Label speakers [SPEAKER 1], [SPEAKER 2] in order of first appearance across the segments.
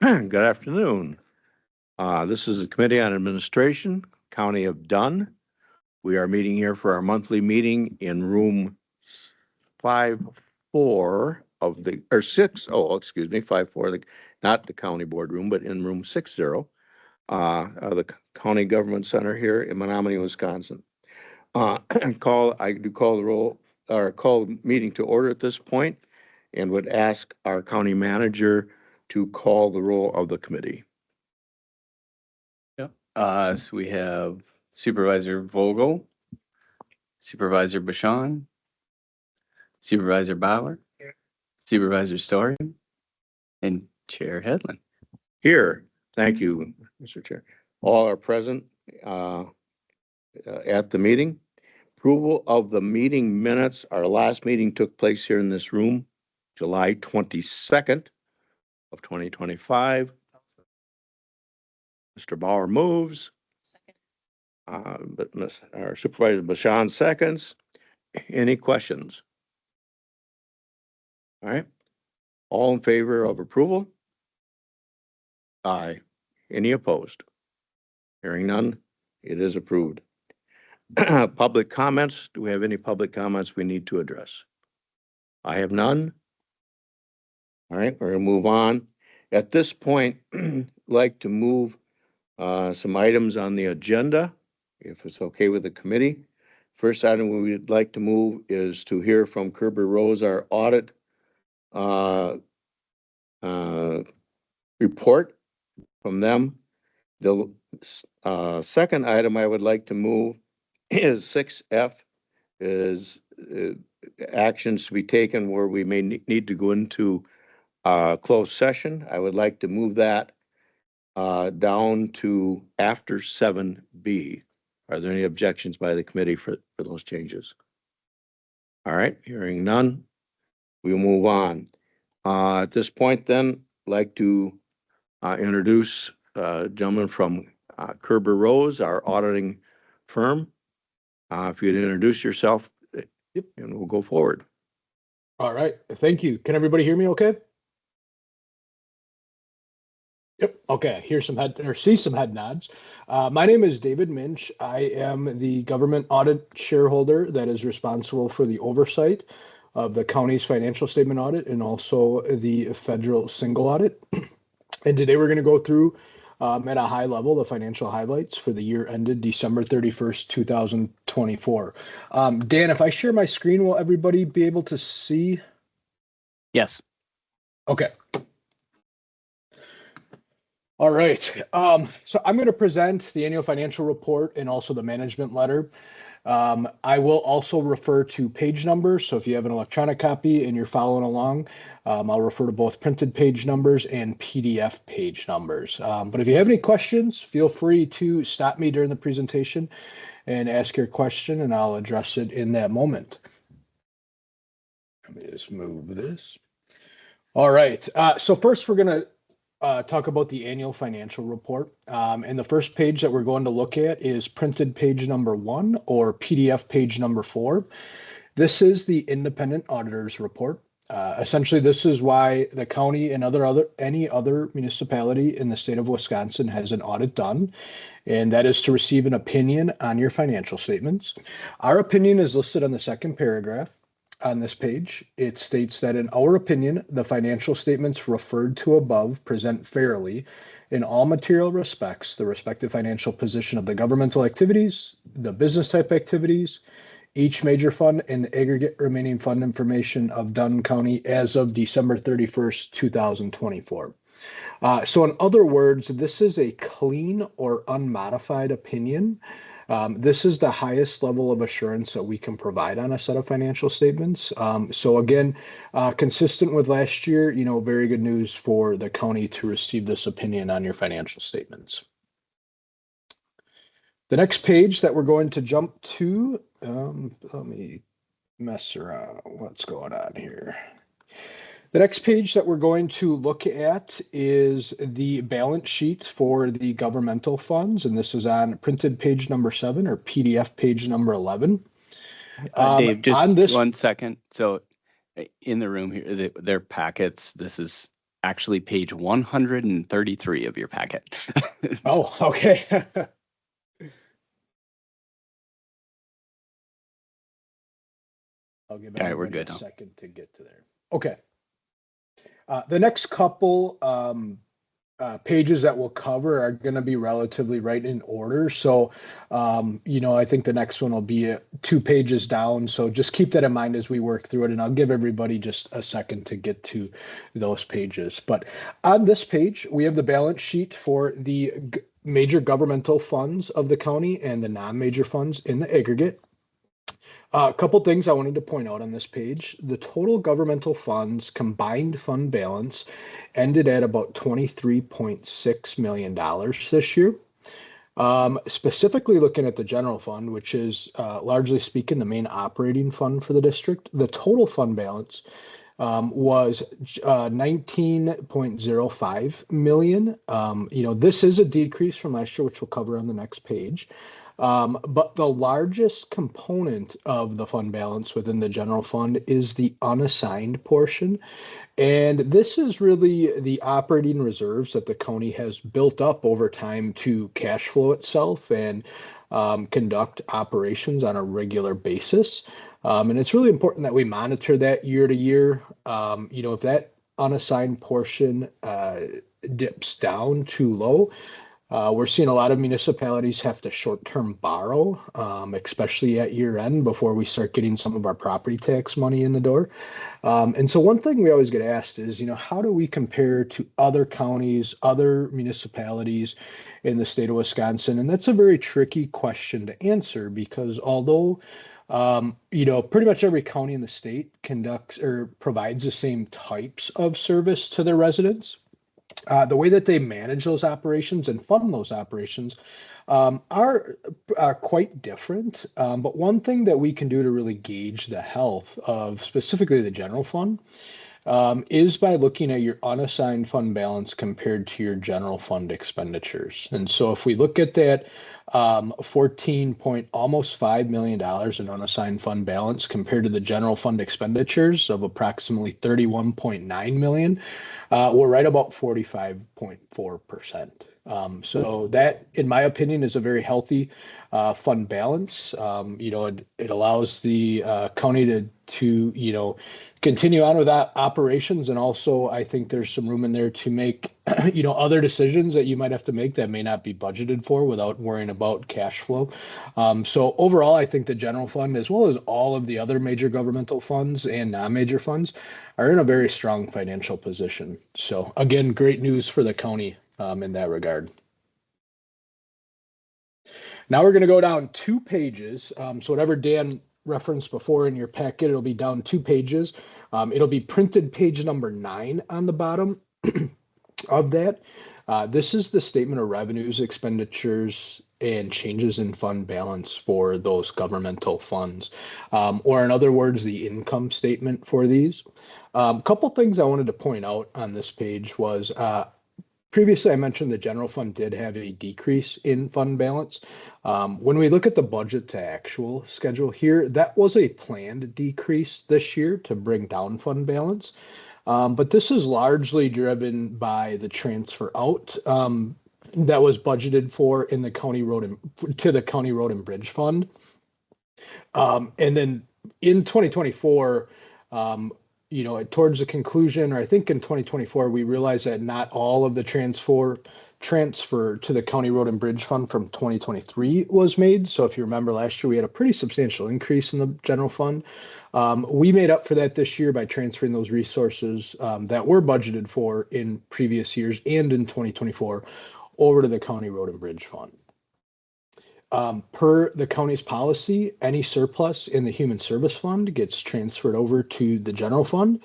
[SPEAKER 1] Good afternoon. This is the Committee on Administration, County of Dunn. We are meeting here for our monthly meeting in room 5-4 of the, or 6, oh, excuse me, 5-4, not the county boardroom, but in room 60, of the County Government Center here in Menominee, Wisconsin. I do call the roll, or call the meeting to order at this point, and would ask our county manager to call the roll of the committee.
[SPEAKER 2] Yep. So we have Supervisor Vogel, Supervisor Bashan, Supervisor Bauer, Supervisor Story, and Chair Headland.
[SPEAKER 1] Here, thank you, Mr. Chair. All are present at the meeting. Approval of the meeting minutes. Our last meeting took place here in this room, July 22nd of 2025. Mr. Bauer moves. But our Supervisor Bashan seconds. Any questions? All right. All in favor of approval? Aye. Any opposed? Hearing none, it is approved. Public comments. Do we have any public comments we need to address? I have none. All right, we're gonna move on. At this point, like to move some items on the agenda, if it's okay with the committee. First item we would like to move is to hear from Kerber Rose, our audit report from them. The second item I would like to move is 6F, is actions to be taken where we may need to go into closed session. I would like to move that down to after 7B. Are there any objections by the committee for those changes? All right, hearing none, we'll move on. At this point then, I'd like to introduce a gentleman from Kerber Rose, our auditing firm. If you'd introduce yourself,
[SPEAKER 3] Yep.
[SPEAKER 1] And we'll go forward.
[SPEAKER 3] All right. Thank you. Can everybody hear me okay? Yep. Okay. Hear some head or see some head nods. My name is David Minch. I am the government audit shareholder that is responsible for the oversight of the county's financial statement audit and also the federal single audit. And today we're going to go through at a high level the financial highlights for the year ended December 31st, 2024. Dan, if I share my screen, will everybody be able to see?
[SPEAKER 2] Yes.
[SPEAKER 3] Okay. All right. So I'm going to present the annual financial report and also the management letter. I will also refer to page numbers. So if you have an electronic copy and you're following along, I'll refer to both printed page numbers and PDF page numbers. But if you have any questions, feel free to stop me during the presentation and ask your question, and I'll address it in that moment. Let me just move this. All right. So first, we're going to talk about the annual financial report. And the first page that we're going to look at is printed page number 1 or PDF page number 4. This is the independent auditor's report. Essentially, this is why the county and any other municipality in the state of Wisconsin has an audit done, and that is to receive an opinion on your financial statements. Our opinion is listed on the second paragraph on this page. It states that in our opinion, the financial statements referred to above present fairly in all material respects the respective financial position of the governmental activities, the business type activities, each major fund, and the aggregate remaining fund information of Dunn County as of December 31st, 2024. So in other words, this is a clean or unmodified opinion. This is the highest level of assurance that we can provide on a set of financial statements. So again, consistent with last year, very good news for the county to receive this opinion on your financial statements. The next page that we're going to jump to, let me mess around. What's going on here? The next page that we're going to look at is the balance sheet for the governmental funds, and this is on printed page number 7 or PDF page number 11.
[SPEAKER 2] Dave, just
[SPEAKER 3] on this
[SPEAKER 2] 1 second. So in the room here, their packets, this is actually page 133 of your packet.
[SPEAKER 3] Oh, okay. I'll give
[SPEAKER 2] All right, we're
[SPEAKER 3] everybody
[SPEAKER 2] good,
[SPEAKER 3] a
[SPEAKER 2] huh?
[SPEAKER 3] second to get to there. Okay. The next couple pages that we'll cover are going to be relatively right in order. So, I think the next one will be 2 pages down. So just keep that in mind as we work through it. And I'll give everybody just a second to get to those pages. But on this page, we have the balance sheet for the major governmental funds of the county and the non-major funds in the aggregate. A couple things I wanted to point out on this page. The total governmental funds combined fund balance ended at about $23.6 million this year. Specifically looking at the general fund, which is largely speaking the main operating fund for the district, the total fund balance was 19.05 million. This is a decrease from last year, which we'll cover on the next page. But the largest component of the fund balance within the general fund is the unassigned portion. And this is really the operating reserves that the county has built up over time to cash flow itself and conduct operations on a regular basis. And it's really important that we monitor that year to year. If that unassigned portion dips down too low, we're seeing a lot of municipalities have to short-term borrow, especially at year end before we start getting some of our property tax money in the door. And so one thing we always get asked is, how do we compare to other counties, other municipalities in the state of Wisconsin? And that's a very tricky question to answer because although, pretty much every county in the state conducts or provides the same types of service to their residents, the way that they manage those operations and fund those operations are quite different. But one thing that we can do to really gauge the health of specifically the general fund is by looking at your unassigned fund balance compared to your general fund expenditures. And so if we look at that 14 point almost $5 million in unassigned fund balance compared to the general fund expenditures of approximately 31.9 million, we're right about 45.4%. So that, in my opinion, is a very healthy fund balance. It allows the county to continue on with that operations. And also, I think there's some room in there to make, other decisions that you might have to make that may not be budgeted for without worrying about cash flow. So overall, I think the general fund, as well as all of the other major governmental funds and non-major funds, are in a very strong financial position. So again, great news for the county in that regard. Now we're going to go down 2 pages. So whatever Dan referenced before in your packet, it'll be down 2 pages. It'll be printed page number 9 on the bottom of that. This is the statement of revenues, expenditures, and changes in fund balance for those governmental funds, or in other words, the income statement for these. A couple things I wanted to point out on this page was previously I mentioned the general fund did have a decrease in fund balance. When we look at the budget to actual schedule here, that was a planned decrease this year to bring down fund balance. But this is largely driven by the transfer out that was budgeted for in the county road to the county road and bridge fund. And then in 2024, towards the conclusion, or I think in 2024, we realized that not all of the transfer to the county road and bridge fund from 2023 was made. So if you remember last year, we had a pretty substantial increase in the general fund. We made up for that this year by transferring those resources that were budgeted for in previous years and in 2024 over to the county road and bridge fund. Per the county's policy, any surplus in the human service fund gets transferred over to the general fund.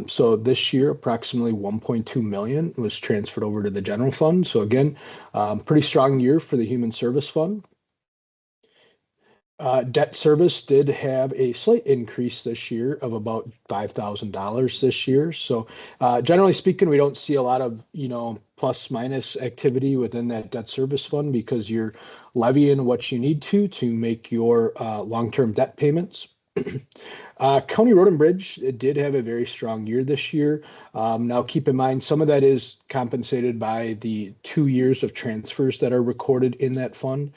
[SPEAKER 3] So this year, approximately 1.2 million was transferred over to the general fund. So again, pretty strong year for the human service fund. Debt service did have a slight increase this year of about $5,000 this year. So generally speaking, we don't see a lot of, plus minus activity within that debt service fund because you're levying what you need to make your long-term debt payments. County Road and Bridge did have a very strong year this year. Now, keep in mind, some of that is compensated by the 2 years of transfers that are recorded in that fund.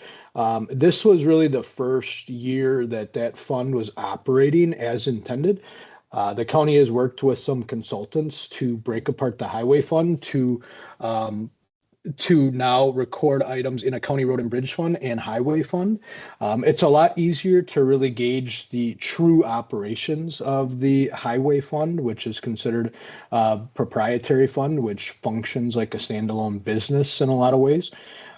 [SPEAKER 3] This was really the first year that that fund was operating as intended. The county has worked with some consultants to break apart the highway fund um, to now record items in a county road and bridge fund and highway fund. It's a lot easier to really gauge the true operations of the highway fund, which is considered a proprietary fund, which functions like a standalone business in a lot of ways.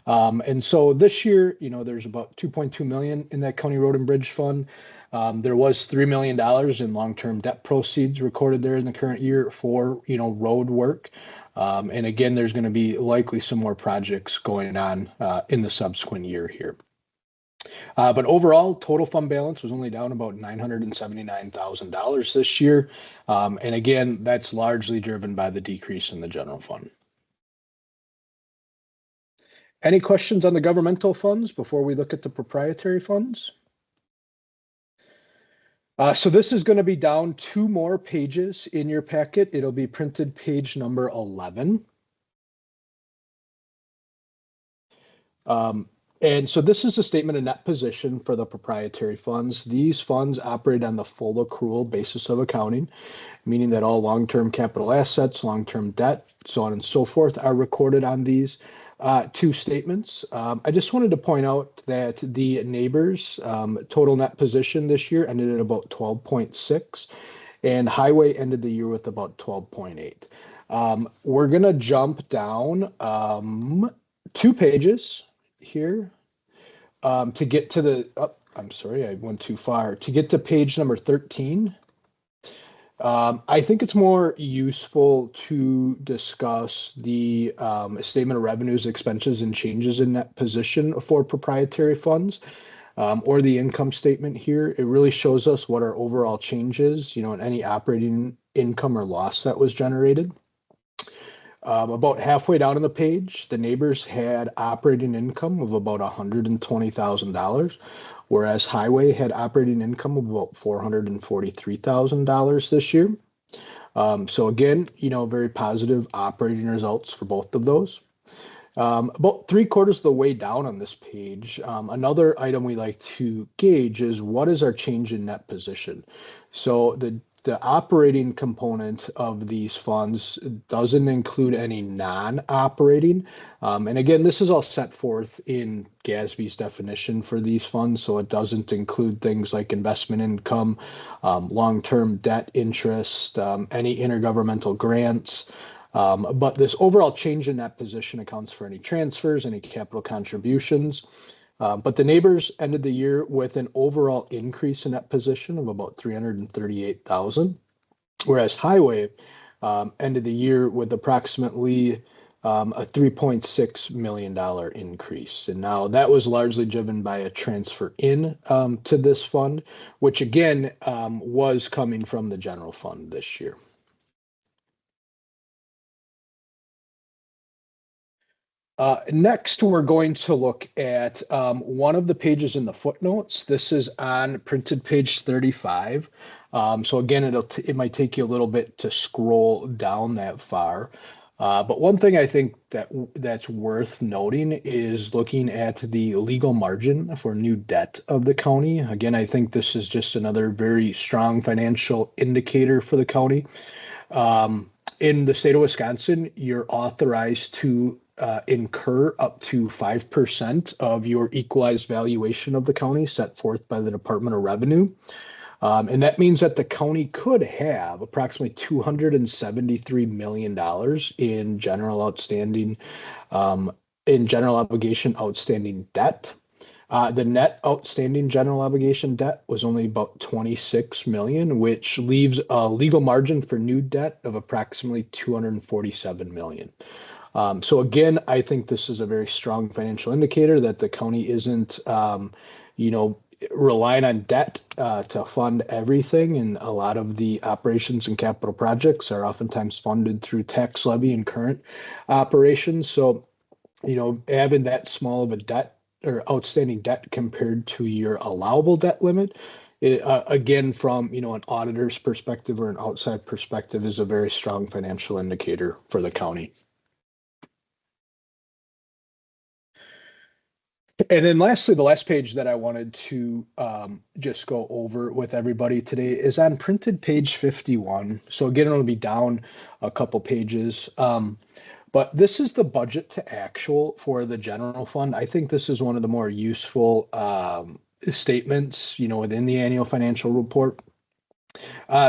[SPEAKER 3] And so this year, there's about 2.2 million in that county road and bridge fund. There was $3 million in long-term debt proceeds recorded there in the current year for, road work. And again, there's going to be likely some more projects going on in the subsequent year here. But overall, total fund balance was only down about $979,000 this year. And again, that's largely driven by the decrease in the general fund. Any questions on the governmental funds before we look at the proprietary funds? So this is going to be down 2 more pages in your packet. It'll be printed page number 11. And so this is a statement of net position for the proprietary funds. These funds operate on the full accrual basis of accounting, meaning that all long-term capital assets, long-term debt, so on and so forth, are recorded on these 2 statements. I just wanted to point out that the neighbors' total net position this year ended at about 12.6, and highway ended the year with about 12.8. We're going to jump down 2 pages here to get to the, oh, I'm sorry, I went too far. To get to page number 13, I think it's more useful to discuss the statement of revenues, expenses, and changes in that position for proprietary funds, or the income statement here. It really shows us what our overall change is, in any operating income or loss that was generated. About halfway down on the page, the neighbors had operating income of about $120,000, whereas highway had operating income of about $443,000 this year. So again, very positive operating results for both of those. About 3/4 of the way down on this page, another item we like to gauge is what is our change in net position. So the operating component of these funds doesn't include any non-operating. And again, this is all set forth in GASB's definition for these funds. So it doesn't include things like investment income, long-term debt interest, any intergovernmental grants. But this overall change in that position accounts for any transfers, any capital contributions. But the neighbors ended the year with an overall increase in that position of about 338,000, whereas highway ended the year with approximately a $3.6 million increase. And now that was largely driven by a transfer in to this fund, which again was coming from the general fund this year. Next, we're going to look at one of the pages in the footnotes. This is on printed page 35. So again, it might take you a little bit to scroll down that far. But one thing I think that's worth noting is looking at the legal margin for new debt of the county. Again, I think this is just another very strong financial indicator for the county. In the state of Wisconsin, you're authorized to incur up to 5% of your equalized valuation of the county set forth by the Department of Revenue. And that means that the county could have approximately $273 million in general obligation outstanding debt. The net outstanding general obligation debt was only about 26 million, which leaves a legal margin for new debt of approximately 247 million. So again, I think this is a very strong financial indicator that the county isn't, relying on debt to fund everything. And a lot of the operations and capital projects are oftentimes funded through tax levy and current operations. So, having that small of a debt or outstanding debt compared to your allowable debt limit again, from, an auditor's perspective or an outside perspective, is a very strong financial indicator for the county. And then lastly, the last page that I wanted to just go over with everybody today is on printed page 51. So again, it'll be down a couple pages. But this is the budget to actual for the general fund. I think this is one of the more useful statements, within the annual financial report.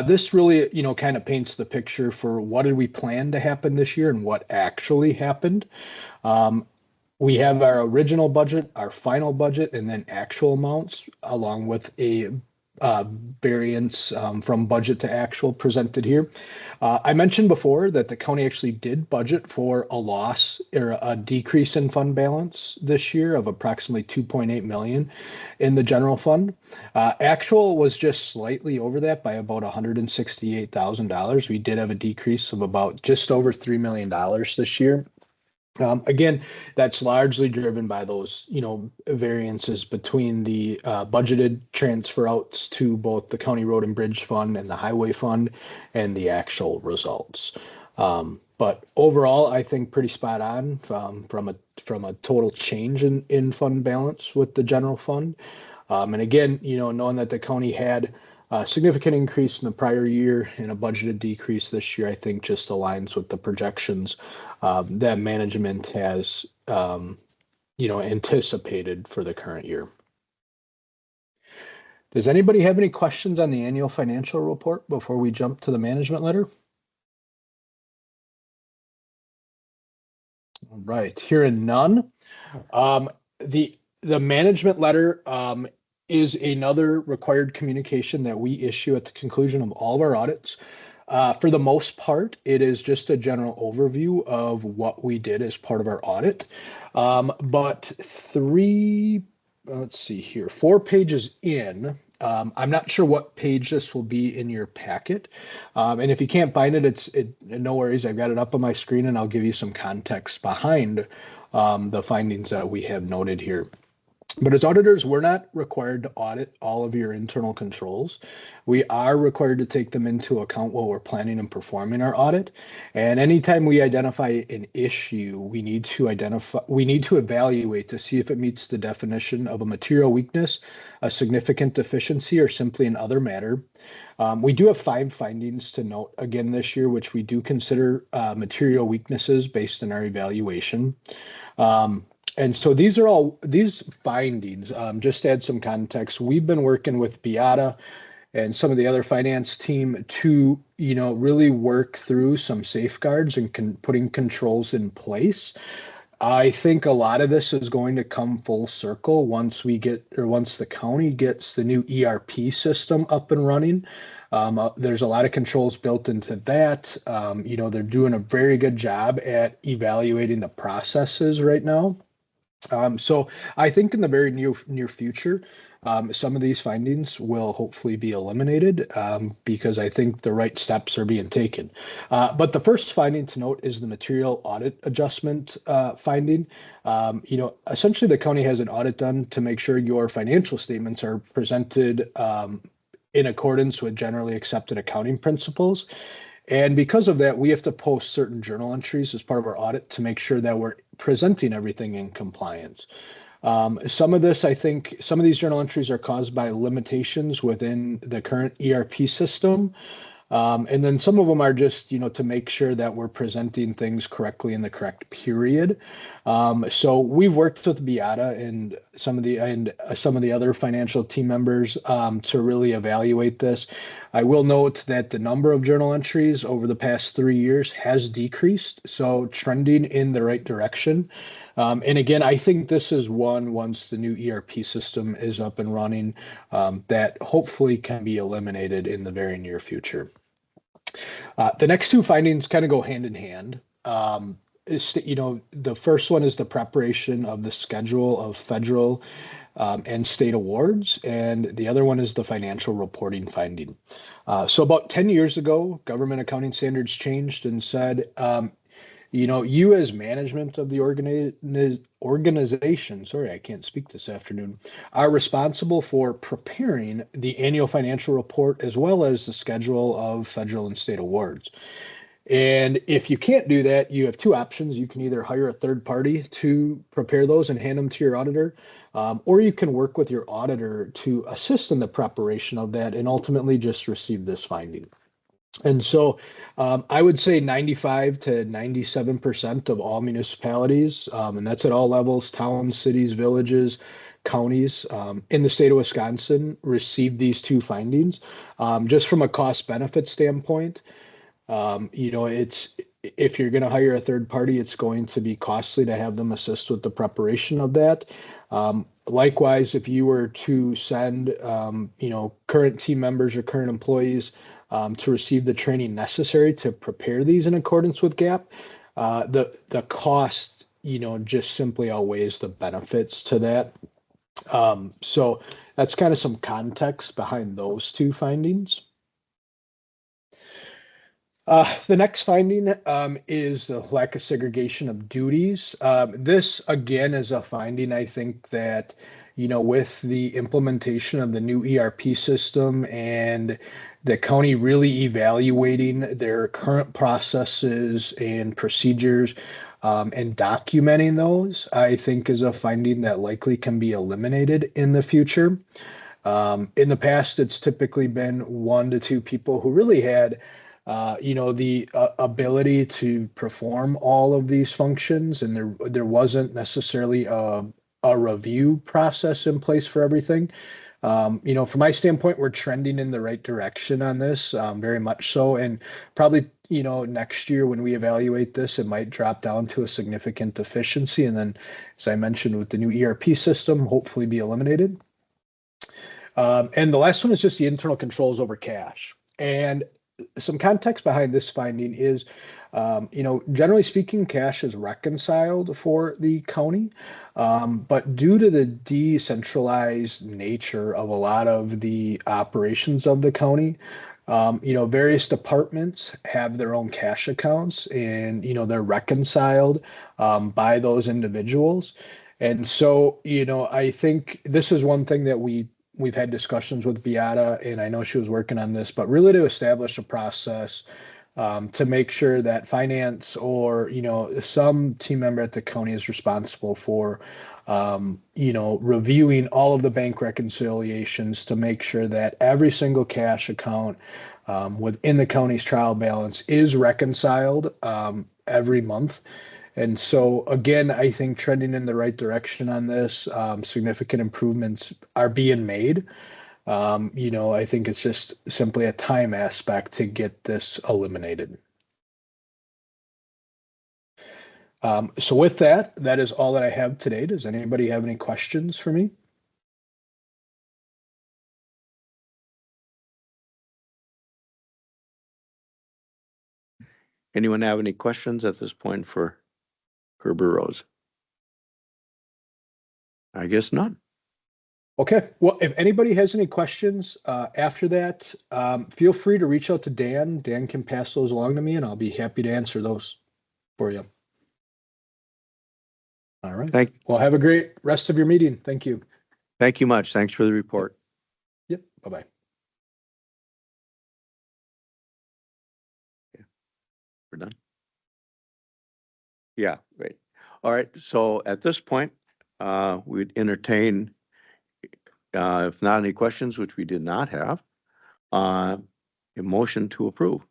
[SPEAKER 3] This really, kind of paints the picture for what did we plan to happen this year and what actually happened. Um, we have our original budget, our final budget, and then actual amounts, along with a uh, variance from budget to actual presented here. I mentioned before that the county actually did budget for a loss or a decrease in fund balance this year of approximately 2.8 million in the general fund. Actual was just slightly over that by about $168,000. We did have a decrease of about just over $3 million this year. Again, that's largely driven by those, variances between the budgeted transfer outs to both the county road and bridge fund and the highway fund and the actual results. But overall, I think pretty spot on from a total change in fund balance with the general fund. And again, knowing that the county had a significant increase in the prior year and a budgeted decrease this year, I think just aligns with the projections that management has, anticipated for the current year. Does anybody have any questions on the annual financial report before we jump to the management letter? All right, hearing none. The management letter is another required communication that we issue at the conclusion of all of our audits. For the most part, it is just a general overview of what we did as part of our audit. But let's see here, 4 pages in, I'm not sure what page this will be in your packet. And if you can't find it, no worries. I've got it up on my screen and I'll give you some context behind the findings that we have noted here. But as auditors, we're not required to audit all of your internal controls. We are required to take them into account while we're planning and performing our audit. And anytime we identify an issue, we need to evaluate to see if it meets the definition of a material weakness, a significant deficiency, or simply an other matter. We do have 5 findings to note again this year, which we do consider material weaknesses based on our evaluation. And so these findings, just to add some context, we've been working with Beata and some of the other finance team to, really work through some safeguards and putting controls in place. I think a lot of this is going to come full circle once the county gets the new ERP system up and running. There's a lot of controls built into that. They're doing a very good job at evaluating the processes right now. So I think in the very near future, some of these findings will hopefully be eliminated because I think the right steps are being taken. But the first finding to note is the material audit adjustment finding. Essentially the county has an audit done to make sure your financial statements are presented in accordance with generally accepted accounting principles. And because of that, we have to post certain journal entries as part of our audit to make sure that we're presenting everything in compliance. Some of these journal entries are caused by limitations within the current ERP system. And then some of them are just, to make sure that we're presenting things correctly in the correct period. So we've worked with Beata and some of the other financial team members to really evaluate this. I will note that the number of journal entries over the past 3 years has decreased, so trending in the right direction. And again, I think this is once the new ERP system is up and running, that hopefully can be eliminated in the very near future. The next 2 findings kind of go hand in hand. The first one is the preparation of the schedule of federal and state awards, and the other one is the financial reporting finding. So about 10 years ago, government accounting standards changed and said you as management of the organization, sorry, I can't speak this afternoon, are responsible for preparing the annual financial report as well as the schedule of federal and state awards. And if you can't do that, you have two options. You can either hire a third party to prepare those and hand them to your auditor, or you can work with your auditor to assist in the preparation of that and ultimately just receive this finding. And so I would say 95 to 97% of all municipalities, and that's at all levels, towns, cities, villages, counties in the state of Wisconsin receive these two findings. Just from a cost benefit standpoint, it's if you're going to hire a third party, it's going to be costly to have them assist with the preparation of that. Likewise, if you were to send, current team members or current employees to receive the training necessary to prepare these in accordance with GAAP, the cost, just simply outweighs the benefits to that. So that's kind of some context behind those two findings. The next finding is the lack of segregation of duties. This again is a finding I think that, with the implementation of the new ERP system and the county really evaluating their current processes and procedures and documenting those, I think is a finding that likely can be eliminated in the future. In the past, it's typically been one to two people who really had, the ability to perform all of these functions, and there wasn't necessarily a review process in place for everything. From my standpoint, we're trending in the right direction on this, very much so, and probably, next year when we evaluate this, it might drop down to a significant deficiency, and then, as I mentioned, with the new ERP system, hopefully be eliminated. And the last one is just the internal controls over cash. And some context behind this finding is, generally speaking, cash is reconciled for the county. But due to the decentralized nature of a lot of the operations of the county, various departments have their own cash accounts and, they're reconciled by those individuals. And so, I think this is one thing that we've had discussions with Beata, and I know she was working on this, but really to establish a process to make sure that finance or, some team member at the county is responsible for, reviewing all of the bank reconciliations to make sure that every single cash account within the county's trial balance is reconciled every month. And so again, I think trending in the right direction on this, significant improvements are being made. I think it's just simply a time aspect to get this eliminated. So with that, that is all that I have today. Does anybody have any questions for me?
[SPEAKER 1] Anyone have any questions at this point for Gerber Rose? I guess none.
[SPEAKER 3] Okay, well, if anybody has any questions after that, feel free to reach out to Dan. Dan can pass those along to me, and I'll be happy to answer those for you. All right. Well, have a great rest of your meeting. Thank you.
[SPEAKER 1] Thank you much. Thanks for the report.
[SPEAKER 3] Yep. Bye-bye.
[SPEAKER 1] We're done. Yeah, great. All right. So at this point, we'd entertain, if not any questions, which we did not have, a motion to approve.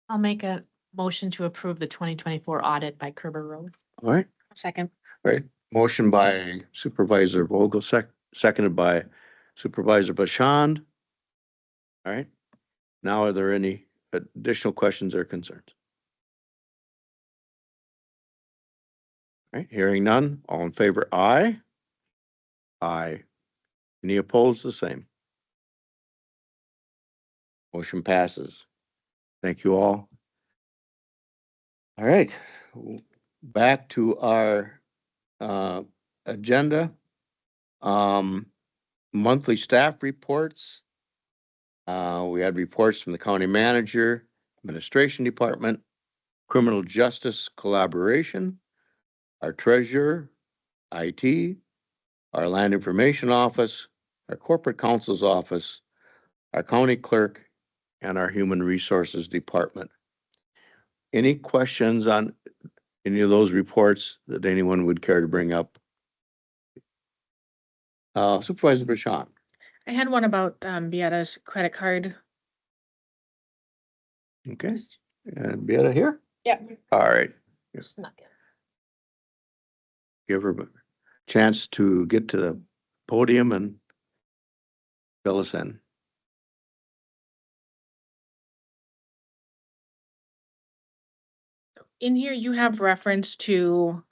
[SPEAKER 4] I'll make a motion to approve the 2024 audit by Kerber Rose.
[SPEAKER 1] All right.
[SPEAKER 4] Second.
[SPEAKER 1] All right. Motion by Supervisor Vogel, seconded by Supervisor Bashand. All right. Now, are there any additional questions or concerns? All right. Hearing none. All in favor, aye. Aye. Any opposed? The same. Motion passes. Thank you all. All right. Back to our agenda. Monthly staff reports. We had reports from the county manager, administration department, criminal justice collaboration, our treasurer, IT, our land information office, our corporate counsel's office, our county clerk, and our human resources department. Any questions on any of those reports that anyone would care to bring up? Supervisor Bashan.
[SPEAKER 4] I had one about Beata's credit card.
[SPEAKER 1] Okay, and Beata here?
[SPEAKER 4] Yeah.
[SPEAKER 1] All right. Yes, give her a chance to get to the podium and fill us in.
[SPEAKER 4] In here, you have reference to,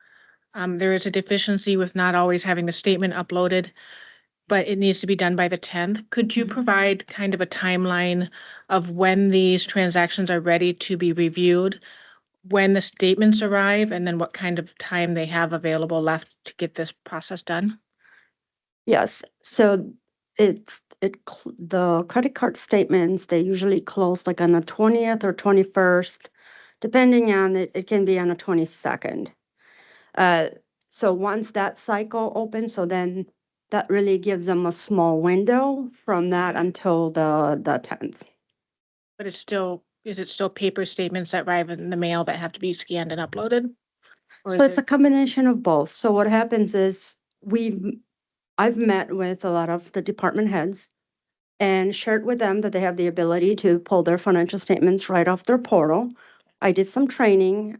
[SPEAKER 4] there is a deficiency with not always having the statement uploaded, but it needs to be done by the 10th. Could you provide kind of a timeline of when these transactions are ready to be reviewed, when the statements arrive, and then what kind of time they have available left to get this process done?
[SPEAKER 5] Yes, so the credit card statements, they usually close like on the 20th or 21st, depending on it can be on the 22nd. So once that cycle opens, so then that really gives them a small window from that until the 10th.
[SPEAKER 4] But is it still paper statements that arrive in the mail that have to be scanned and uploaded? Or
[SPEAKER 5] So
[SPEAKER 4] is
[SPEAKER 5] it's a
[SPEAKER 4] it-
[SPEAKER 5] combination of both. So what happens is I've met with a lot of the department heads and shared with them that they have the ability to pull their financial statements right off their portal. I did some training,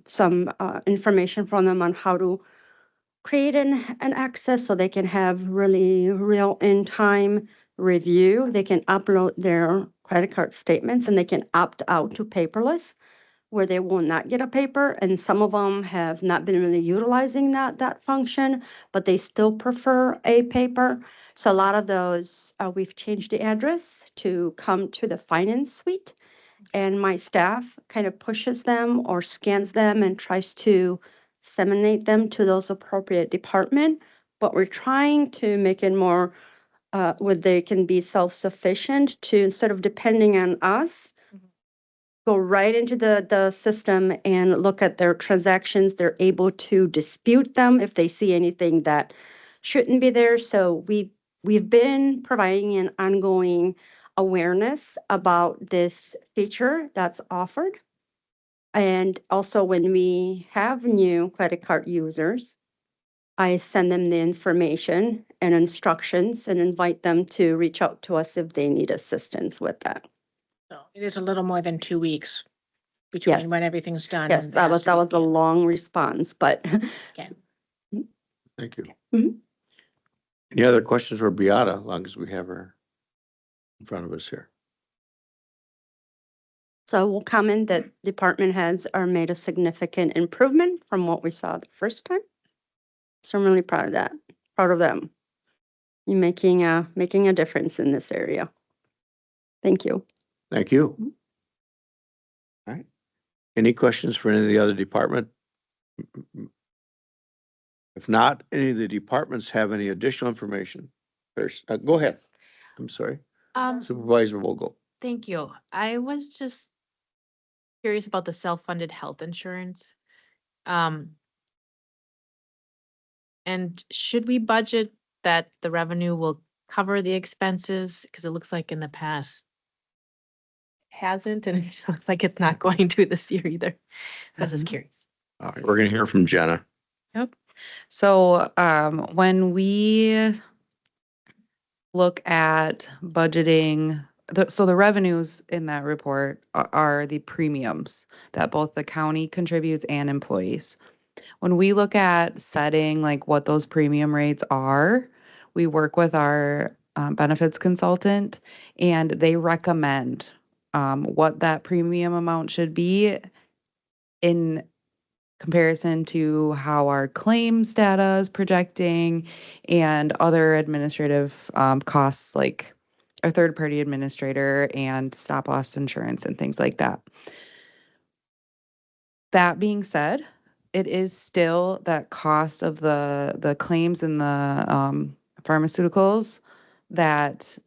[SPEAKER 5] some information from them on how to create an access so they can have really real in-time review. They can upload their credit card statements and they can opt out to paperless where they will not get a paper. And some of them have not been really utilizing that function, but they still prefer a paper. So a lot of those, we've changed the address to come to the finance suite. And my staff kind of pushes them or scans them and tries to disseminate them to those appropriate department. But we're trying to make it more where they can be self-sufficient to, instead of depending on us, go right into the system and look at their transactions. They're able to dispute them if they see anything that shouldn't be there. So we've been providing an ongoing awareness about this feature that's offered. And also when we have new credit card users, I send them the information and instructions and invite them to reach out to us if they need assistance with that.
[SPEAKER 4] So it is a little more than 2 weeks
[SPEAKER 5] Yes.
[SPEAKER 4] between when everything's done.
[SPEAKER 5] Yes,
[SPEAKER 4] and
[SPEAKER 5] that was
[SPEAKER 4] after
[SPEAKER 5] a
[SPEAKER 4] you-
[SPEAKER 5] long response, but
[SPEAKER 4] Okay.
[SPEAKER 1] Thank you.
[SPEAKER 5] Mhm.
[SPEAKER 1] Any other questions for Beata, as long as we have her in front of us here?
[SPEAKER 5] so we'll comment that department heads are made a significant improvement from what we saw the first time. So I'm really proud of that, proud of them. You making a difference in this area. Thank you.
[SPEAKER 1] Thank you. All right. Any questions for any of the other department? If not, any of the departments have any additional information? There's, go ahead. I'm sorry. Supervisor Vogel.
[SPEAKER 4] Thank you. I was just curious about the self-funded health insurance. And should we budget that the revenue will cover the expenses? Because it looks like in the past hasn't, and it looks like it's not going to this year either. So I was just curious.
[SPEAKER 1] All right, we're gonna hear from Jenna.
[SPEAKER 6] Yep. So when we look at budgeting, so the revenues in that report are the premiums that both the county contributes and employees. When we look at setting like what those premium rates are, we work with our benefits consultant and they recommend what that premium amount should be in comparison to how our claims data is projecting and other administrative costs like our third-party administrator and stop loss insurance and things like that. That being said, it is still that cost of the claims and the pharmaceuticals that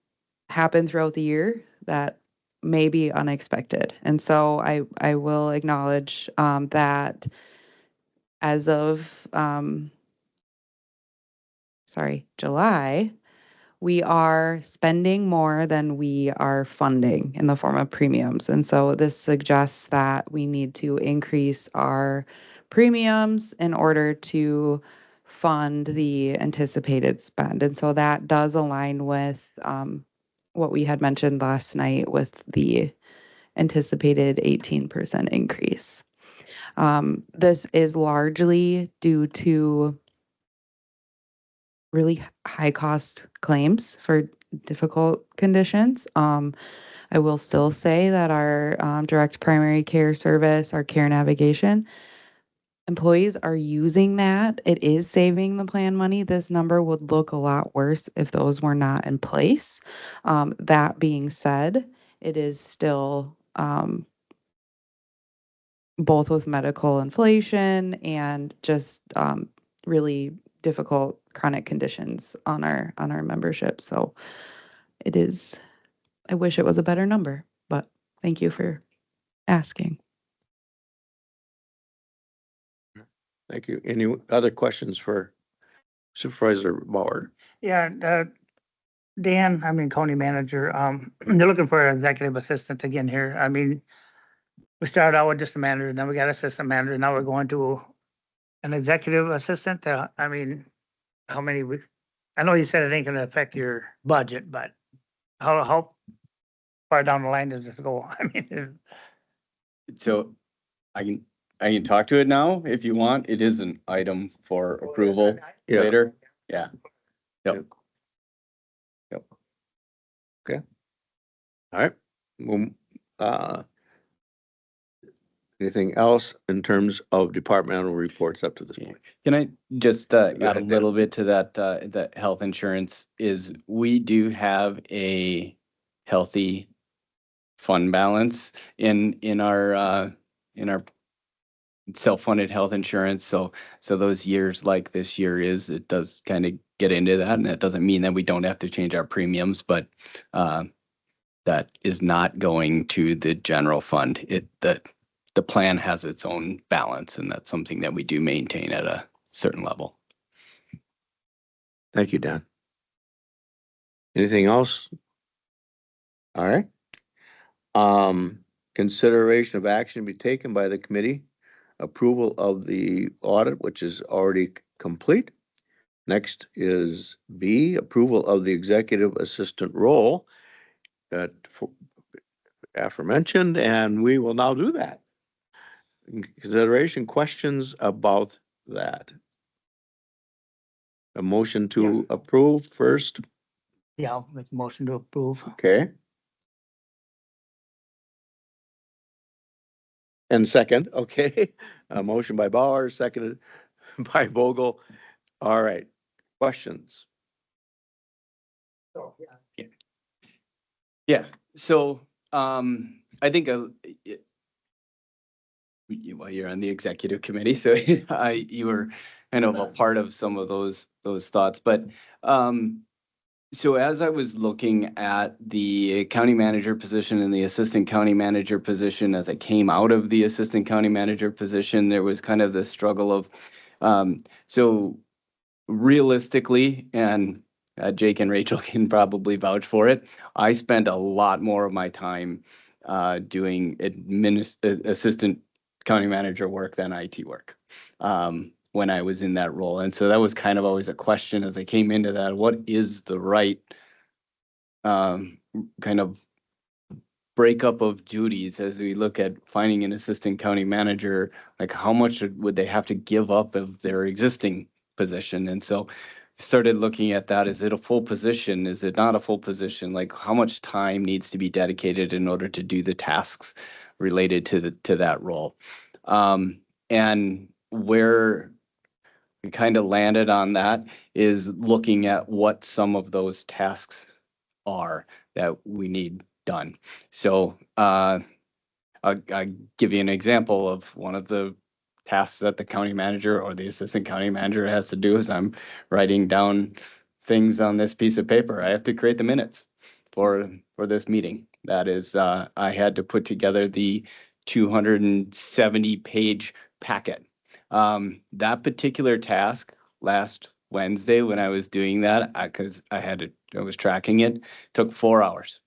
[SPEAKER 6] happen throughout the year that may be unexpected. And so I will acknowledge that as of July, we are spending more than we are funding in the form of premiums. And so this suggests that we need to increase our premiums in order to fund the anticipated spend. And so that does align with what we had mentioned last night with the anticipated 18% increase. This is largely due to really high cost claims for difficult conditions. I will still say that our direct primary care service, our care navigation, employees are using that. It is saving the plan money. This number would look a lot worse if those were not in place. That being said, it is still both with medical inflation and just really difficult chronic conditions on our membership. So it is, I wish it was a better number, but thank you for asking.
[SPEAKER 1] Thank you. Any other questions for Supervisor Bauer?
[SPEAKER 7] Yeah, Dan, I mean, county manager, they're looking for an executive assistant again here. I mean, we started out with just a manager, then we got assistant manager, now we're going to an executive assistant. I mean, how many we, I know you said it ain't gonna affect your budget, but how far down the line does this go? I mean,
[SPEAKER 2] So I can talk to it now if you want. It is an item for approval
[SPEAKER 1] Yeah.
[SPEAKER 2] later. Yeah. Yep.
[SPEAKER 1] All right. Well, anything else in terms of departmental reports up to this point?
[SPEAKER 2] Can I just add a
[SPEAKER 1] ahead, Dan.
[SPEAKER 2] little bit to that health insurance is we do have a healthy fund balance in our self-funded health insurance. So those years like this year it does kind of get into that, and that doesn't mean that we don't have to change our premiums, but that is not going to the general fund. The plan has its own balance, and that's something that we do maintain at a certain level.
[SPEAKER 1] Thank you, Dan. Anything else? All right. Consideration of action to be taken by the committee. Approval of the audit, which is already complete. Next is B, approval of the executive assistant role that aforementioned, and we will now do that. Consideration questions about that. A motion to approve first,
[SPEAKER 7] yeah, I'll make a motion to approve.
[SPEAKER 1] okay? And second, okay? A motion by Bauer, seconded by Vogel. All right, questions?
[SPEAKER 2] Yeah. So I think well, you're on the executive committee, so you were kind of a part of some of those thoughts. But so as I was looking at the county manager position and the assistant county manager position, as I came out of the assistant county manager position, there was kind of the struggle of so realistically, and Jake and Rachel can probably vouch for it, I spent a lot more of my time doing assistant county manager work than IT work when I was in that role. And so that was kind of always a question as I came into that, what is the right kind of breakup of duties as we look at finding an assistant county manager, like how much would they have to give up of their existing position? And so started looking at that. Is it a full position? Is it not a full position? Like how much time needs to be dedicated in order to do the tasks related to that role? And where we kind of landed on that is looking at what some of those tasks are that we need done. So I'll give you an example of one of the tasks that the county manager or the assistant county manager has to do is I'm writing down things on this piece of paper. I have to create the minutes for this meeting. That is, I had to put together the 270-page packet. That particular task last Wednesday when I was doing that, because I was tracking it, took 4 hours.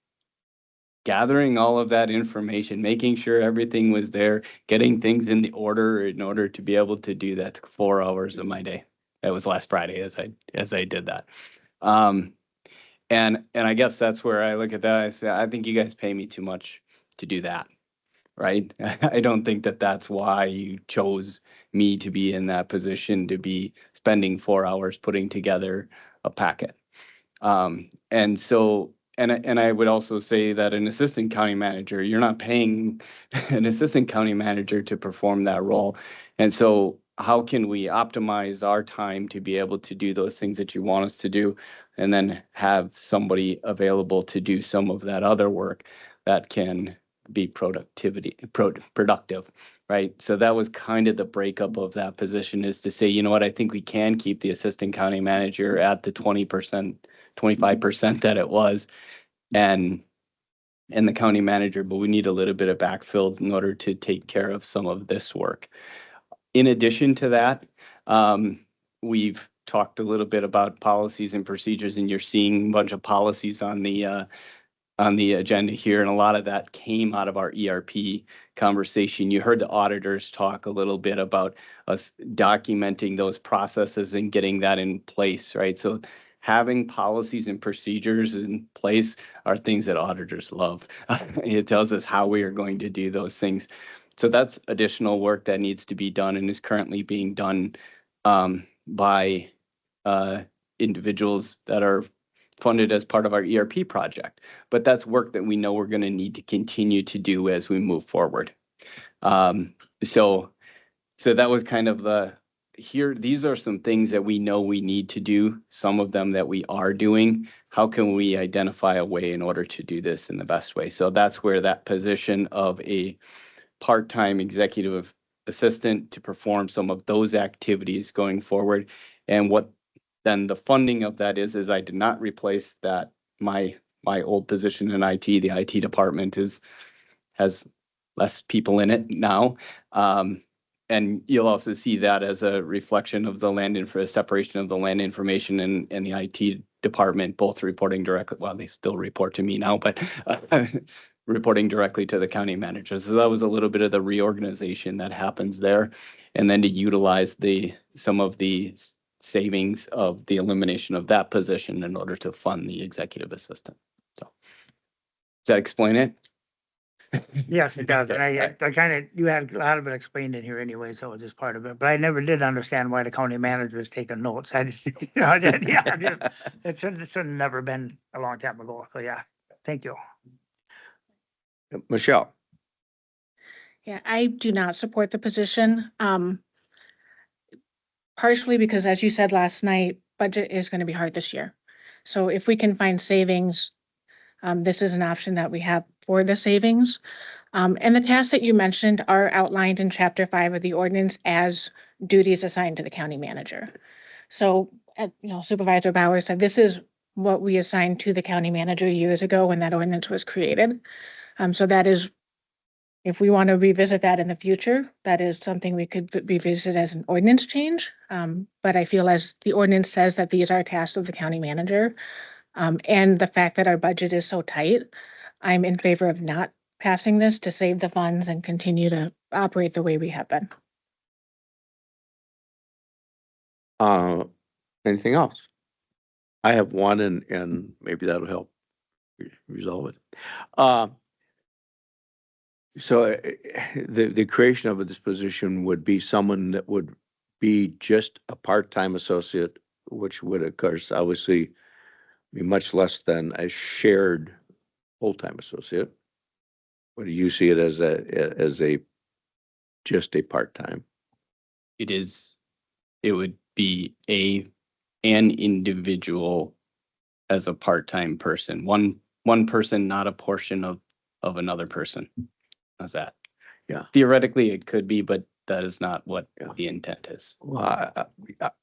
[SPEAKER 2] Gathering all of that information, making sure everything was there, getting things in the order in order to be able to do that took 4 hours of my day. That was last Friday as I did that. And I guess that's where I look at that. I say, I think you guys pay me too much to do that, right? I don't think that that's why you chose me to be in that position, to be spending 4 hours putting together a packet. And so, and I would also say that an assistant county manager, you're not paying an assistant county manager to perform that role. And so how can we optimize our time to be able to do those things that you want us to do, and then have somebody available to do some of that other work that can be productive, right? So that was kind of the breakup of that position, is to say, you know what, I think we can keep the assistant county manager at the 20%, 25% that it was, and the county manager, but we need a little bit of backfill in order to take care of some of this work. In addition to that, we've talked a little bit about policies and procedures, and you're seeing a bunch of policies on the agenda here, and a lot of that came out of our ERP conversation. You heard the auditors talk a little bit about us documenting those processes and getting that in place, right? So having policies and procedures in place are things that auditors love. It tells us how we are going to do those things. So that's additional work that needs to be done and is currently being done by individuals that are funded as part of our ERP project. But that's work that we know we're going to need to continue to do as we move forward. So that was kind of these are some things that we know we need to do, some of them that we are doing. How can we identify a way in order to do this in the best way? So that's where that position of a part-time executive assistant to perform some of those activities going forward. And what then the funding of that is I did not replace that, my old position in IT. The IT department has less people in it now. And you'll also see that as a reflection of the separation of the land information and the IT department, both reporting directly, well, they still report to me now, but reporting directly to the county manager. So that was a little bit of the reorganization that happens there. And then to utilize some of the savings of the elimination of that position in order to fund the executive assistant. So does that explain it?
[SPEAKER 7] Yes, it does. And I kind of, you had a lot of it explained in here anyway, so it was just part of it. But I never did understand why the county manager was taking notes. I just, it should have never been a long time ago. So yeah, thank you.
[SPEAKER 1] Michelle.
[SPEAKER 4] Yeah, I do not support the position. Partially because, as you said last night, budget is going to be hard this year. So if we can find savings, this is an option that we have for the savings. And the tasks that you mentioned are outlined in Chapter 5 of the ordinance as duties assigned to the county manager. So, Supervisor Bauer said this is what we assigned to the county manager years ago when that ordinance was created. So that is, if we want to revisit that in the future, that is something we could revisit as an ordinance change. But I feel as the ordinance says that these are tasks of the county manager, and the fact that our budget is so tight, I'm in favor of not passing this to save the funds and continue to operate the way we have been.
[SPEAKER 1] Anything else? I have one, and maybe that'll help resolve it. So the creation of this position would be someone that would be just a part-time associate, which would, of course, obviously be much less than a shared full-time associate. Or do you see it as just a part-time?
[SPEAKER 2] It would be an individual as a part-time person, one person, not a portion of another person. How's that?
[SPEAKER 1] Yeah.
[SPEAKER 2] Theoretically, it could be, but that is not what the intent is.
[SPEAKER 1] Well,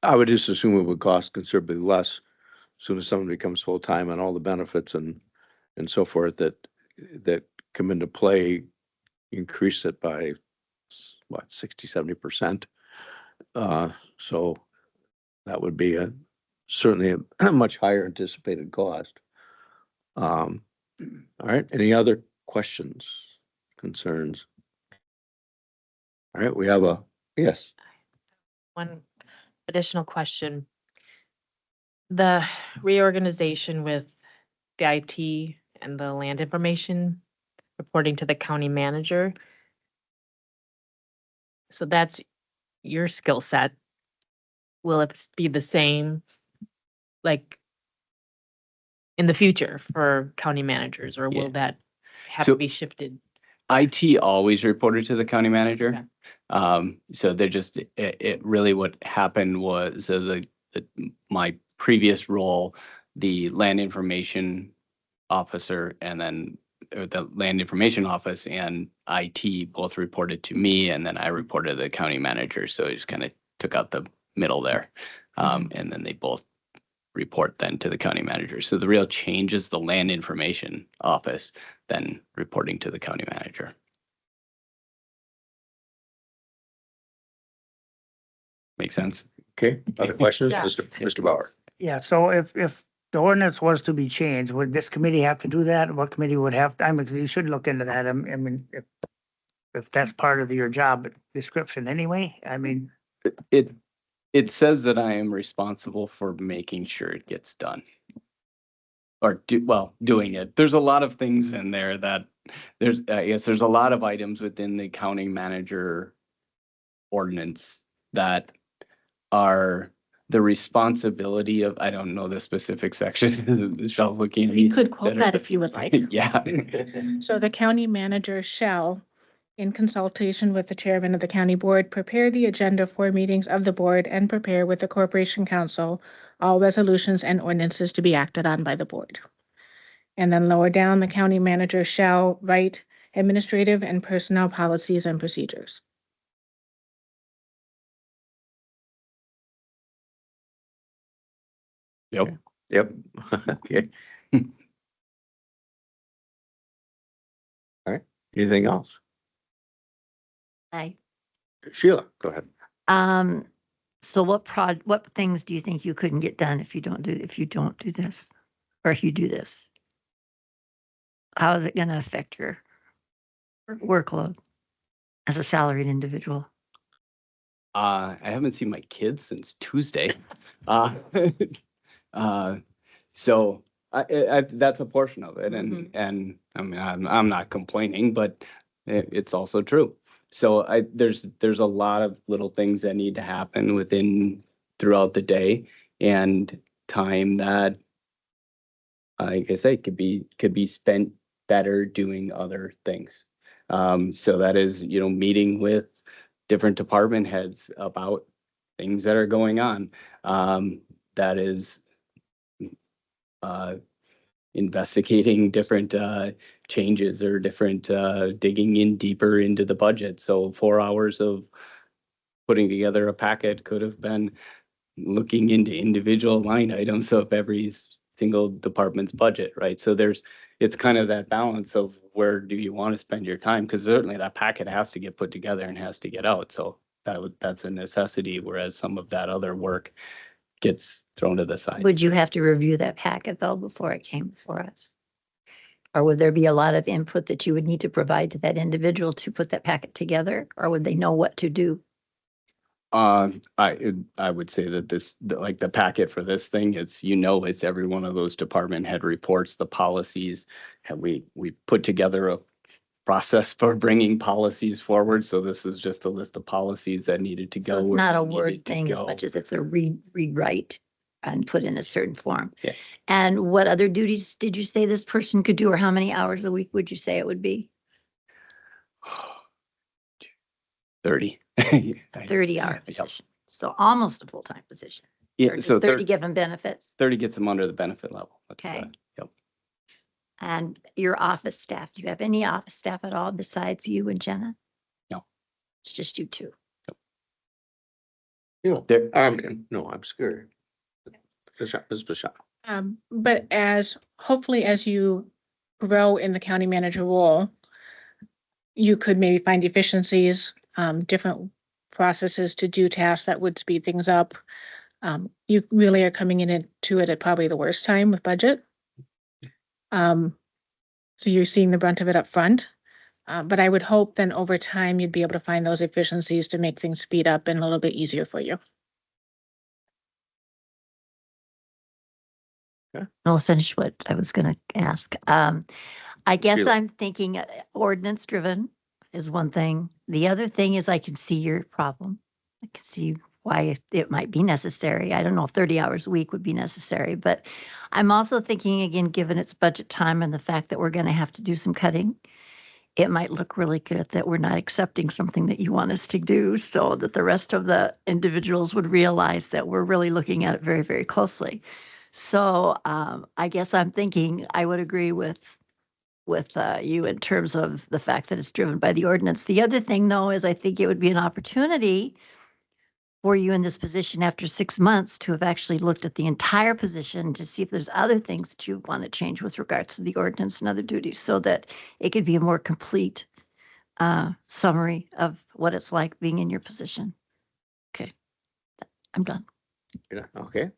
[SPEAKER 1] I would just assume it would cost considerably less as soon as someone becomes full-time and all the benefits and and so forth that come into play, increase it by what, 60-70%. So that would be certainly a much higher anticipated cost. All right, any other questions, concerns? All right, we have yes.
[SPEAKER 8] One additional question. The reorganization with the IT and the land information reporting to the county manager. So that's your skill set. Will it be the same, like, in the future for county managers, or
[SPEAKER 2] Yeah.
[SPEAKER 8] will that have
[SPEAKER 2] So-
[SPEAKER 8] to be shifted?
[SPEAKER 2] IT always reported to the county manager.
[SPEAKER 8] Okay.
[SPEAKER 2] So they're just, it really what happened was my previous role, the land information officer and then the land information office and IT both reported to me, and then I reported to the county manager. So I just kind of took out the middle there. And then they both report then to the county manager. So the real change is the land information office then reporting to the county manager. Make sense?
[SPEAKER 1] Okay, other questions,
[SPEAKER 8] Yeah.
[SPEAKER 1] Mr. Bauer?
[SPEAKER 7] Yeah, so if the ordinance was to be changed, would this committee have to do that? What committee would have, I mean, you should look into that. I mean, if that's part of your job description anyway, I mean,
[SPEAKER 2] It says that I am responsible for making sure it gets done. Or doing it. There's a lot of things in there that I guess there's a lot of items within the county manager ordinance that are the responsibility of, I don't know the specific section, Michelle looking at me.
[SPEAKER 4] You could quote
[SPEAKER 2] better.
[SPEAKER 4] that if you would like.
[SPEAKER 2] Yeah.
[SPEAKER 4] So the county manager shall, in consultation with the chairman of the county board, prepare the agenda for meetings of the board and prepare with the corporation council all resolutions and ordinances to be acted on by the board. And then lower down, the county manager shall write administrative and personnel policies and procedures.
[SPEAKER 2] Yep.
[SPEAKER 1] Yep. Okay. All right, anything else?
[SPEAKER 9] Hi.
[SPEAKER 1] Sheila, go ahead.
[SPEAKER 9] So what things do you think you couldn't get done if you don't do this? Or if you do this? How is it gonna affect your workload as a salaried individual?
[SPEAKER 2] I haven't seen my kids since Tuesday. So that's a portion of it, and I mean I'm not complaining, but it's also true. So there's a lot of little things that need to happen throughout the day, and time that, like I say, could be spent better doing other things. So that is, meeting with different department heads about things that are going on. That is investigating different changes or different digging in deeper into the budget. So 4 hours of putting together a packet could have been looking into individual line items of every single department's budget, right? So it's kind of that balance of where do you want to spend your time? Because certainly that packet has to get put together and has to get out. So that's a necessity, whereas some of that other work gets thrown to the side.
[SPEAKER 9] Would you have to review that packet though before it came before us? Or would there be a lot of input that you would need to provide to that individual to put that packet together? Or would they know what to do?
[SPEAKER 2] I would say that like the packet for this thing, it's every one of those department head reports, the policies. We put together a process for bringing policies forward. So this is just a list of policies that needed to
[SPEAKER 9] So
[SPEAKER 2] go.
[SPEAKER 9] it's
[SPEAKER 2] where
[SPEAKER 9] not a
[SPEAKER 2] they
[SPEAKER 9] word
[SPEAKER 2] needed to
[SPEAKER 9] thing as
[SPEAKER 2] go.
[SPEAKER 9] much as it's a rewrite and put in a certain form.
[SPEAKER 2] Yeah.
[SPEAKER 9] And what other duties did you say this person could do, or how many hours a week would you say it would be?
[SPEAKER 2] 30.
[SPEAKER 9] 30-hour
[SPEAKER 2] Yep.
[SPEAKER 9] position. So almost a full-time position.
[SPEAKER 2] Yeah,
[SPEAKER 9] Or
[SPEAKER 2] so
[SPEAKER 9] 30 given benefits.
[SPEAKER 2] 30 gets them under the benefit level.
[SPEAKER 9] Okay.
[SPEAKER 2] Yep.
[SPEAKER 9] And your office staff, do you have any office staff at all besides you and Jenna?
[SPEAKER 2] No.
[SPEAKER 9] It's just you two.
[SPEAKER 1] No, no, I'm scared. Ms. Bashar.
[SPEAKER 4] But hopefully as you grow in the county manager role, you could maybe find efficiencies, different processes to do tasks that would speed things up. You really are coming into it at probably the worst time with budget. So you're seeing the brunt of it up front. But I would hope then over time, you'd be able to find those efficiencies to make things speed up and a little bit easier for you.
[SPEAKER 9] I'll finish what I was gonna ask. I guess
[SPEAKER 1] Sheila.
[SPEAKER 9] I'm thinking ordinance driven is one thing. The other thing is I can see your problem. I can see why it might be necessary. I don't know if 30 hours a week would be necessary, but I'm also thinking again, given it's budget time and the fact that we're gonna have to do some cutting, it might look really good that we're not accepting something that you want us to do so that the rest of the individuals would realize that we're really looking at it very, very closely. So I guess I'm thinking I would agree with you in terms of the fact that it's driven by the ordinance. The other thing though is I think it would be an opportunity for you in this position after 6 months to have actually looked at the entire position to see if there's other things that you want to change with regards to the ordinance and other duties so that it could be a more complete summary of what it's like being in your position. Okay, I'm done.
[SPEAKER 1] Yeah, okay.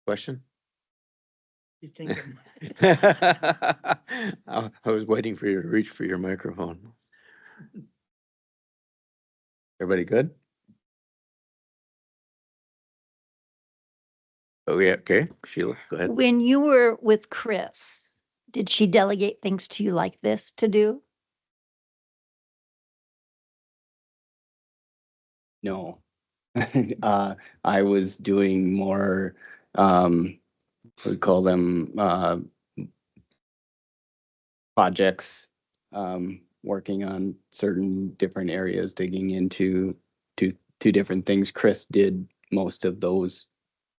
[SPEAKER 1] Question?
[SPEAKER 7] You thinking?
[SPEAKER 1] I was waiting for you to reach for your microphone. Everybody good? Oh, yeah, okay, Sheila, go ahead.
[SPEAKER 9] When you were with Chris, did she delegate things to you like this to do?
[SPEAKER 2] No. I was doing more, we call them, projects, working on certain different areas, digging into two different things. Chris did most of those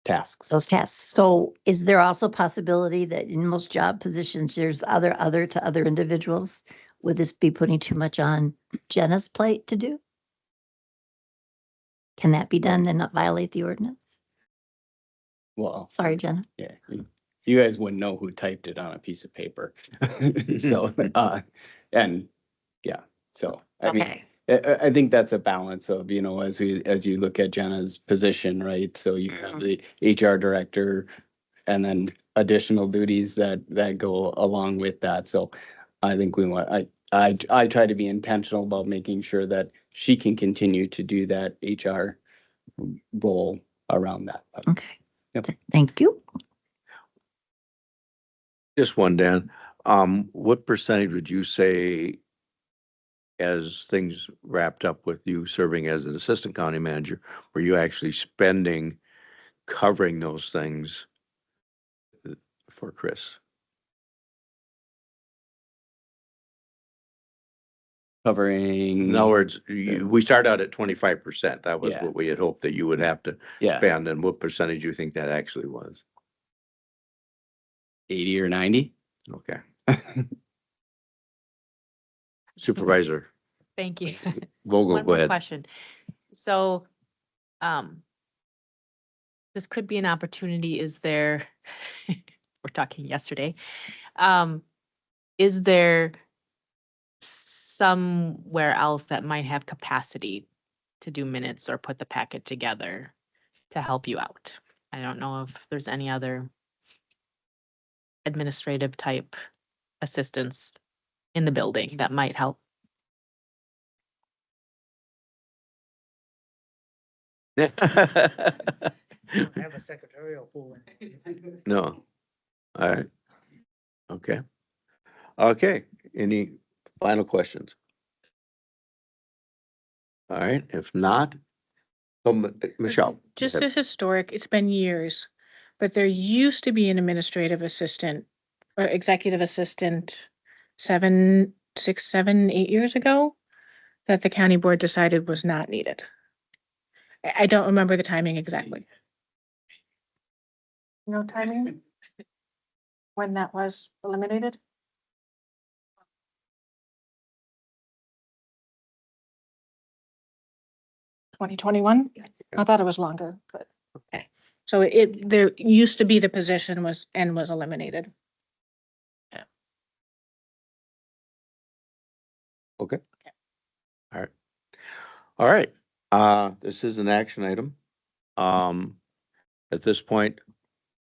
[SPEAKER 2] tasks.
[SPEAKER 9] Those tasks. So is there also a possibility that in most job positions, there's other to other individuals? Would this be putting too much on Jenna's plate to do? Can that be done and not violate the ordinance?
[SPEAKER 2] Well,
[SPEAKER 9] Sorry, Jenna.
[SPEAKER 2] yeah, you guys wouldn't know who typed it on a piece of paper. So, and yeah, so I mean,
[SPEAKER 9] Okay.
[SPEAKER 2] I think that's a balance of, you know, as you look at Jenna's position, right? So you have the HR director and then additional duties that go along with that. So I think I try to be intentional about making sure that she can continue to do that HR role around that.
[SPEAKER 9] Okay.
[SPEAKER 2] Yep.
[SPEAKER 9] Thank you.
[SPEAKER 1] Just one, Dan. What percentage would you say as things wrapped up with you serving as an assistant county manager, were you actually spending covering those things for Chris?
[SPEAKER 2] Covering.
[SPEAKER 1] In other words, we started out at 25%. That was
[SPEAKER 2] Yeah.
[SPEAKER 1] what we had hoped that you would have to
[SPEAKER 2] Yeah,
[SPEAKER 1] spend. And what percentage do you think that actually was?
[SPEAKER 2] 80 or 90.
[SPEAKER 1] Okay. Supervisor
[SPEAKER 8] Thank you.
[SPEAKER 1] Vogel,
[SPEAKER 8] One
[SPEAKER 1] go
[SPEAKER 8] more
[SPEAKER 1] ahead.
[SPEAKER 8] question. So, this could be an opportunity. Is there, we're talking yesterday. Is there somewhere else that might have capacity to do minutes or put the packet together to help you out? I don't know if there's any other administrative type assistance in the building that might help.
[SPEAKER 7] Have a secretarial pool.
[SPEAKER 1] No. All right. Okay. Okay. Any final questions? All right. If not, Michelle. go
[SPEAKER 4] Just
[SPEAKER 1] ahead.
[SPEAKER 4] a historic, it's been years, but there used to be an administrative assistant or executive assistant 7, 6, 7, 8 years ago that the county board decided was not needed. I don't remember the timing exactly. No timing? When that was eliminated? 2021? I thought it was longer, but. So there used to be the position was eliminated.
[SPEAKER 1] Okay. All right. All right. This is an action item. At this point,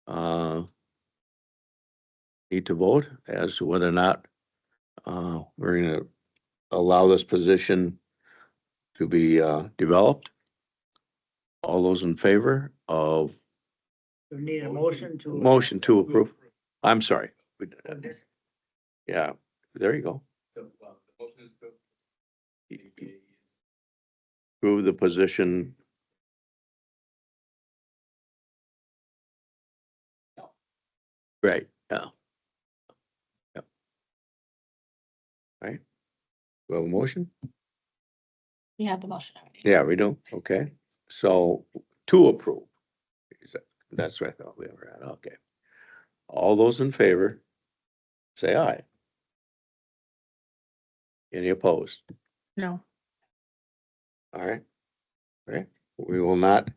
[SPEAKER 1] need to vote as to whether or not, we're gonna allow this position to be, developed. All those in favor of
[SPEAKER 7] We need a motion to.
[SPEAKER 1] motion to approve? I'm sorry. We did that. Yeah, there you go. Approve the position. Right, yeah. Yep. Right. We have a motion?
[SPEAKER 4] You have the motion.
[SPEAKER 1] Yeah, we do. Okay. So to approve. That's what I thought we were at. Okay. All those in favor, say aye. Any opposed?
[SPEAKER 4] No.
[SPEAKER 1] All right. All right. We will not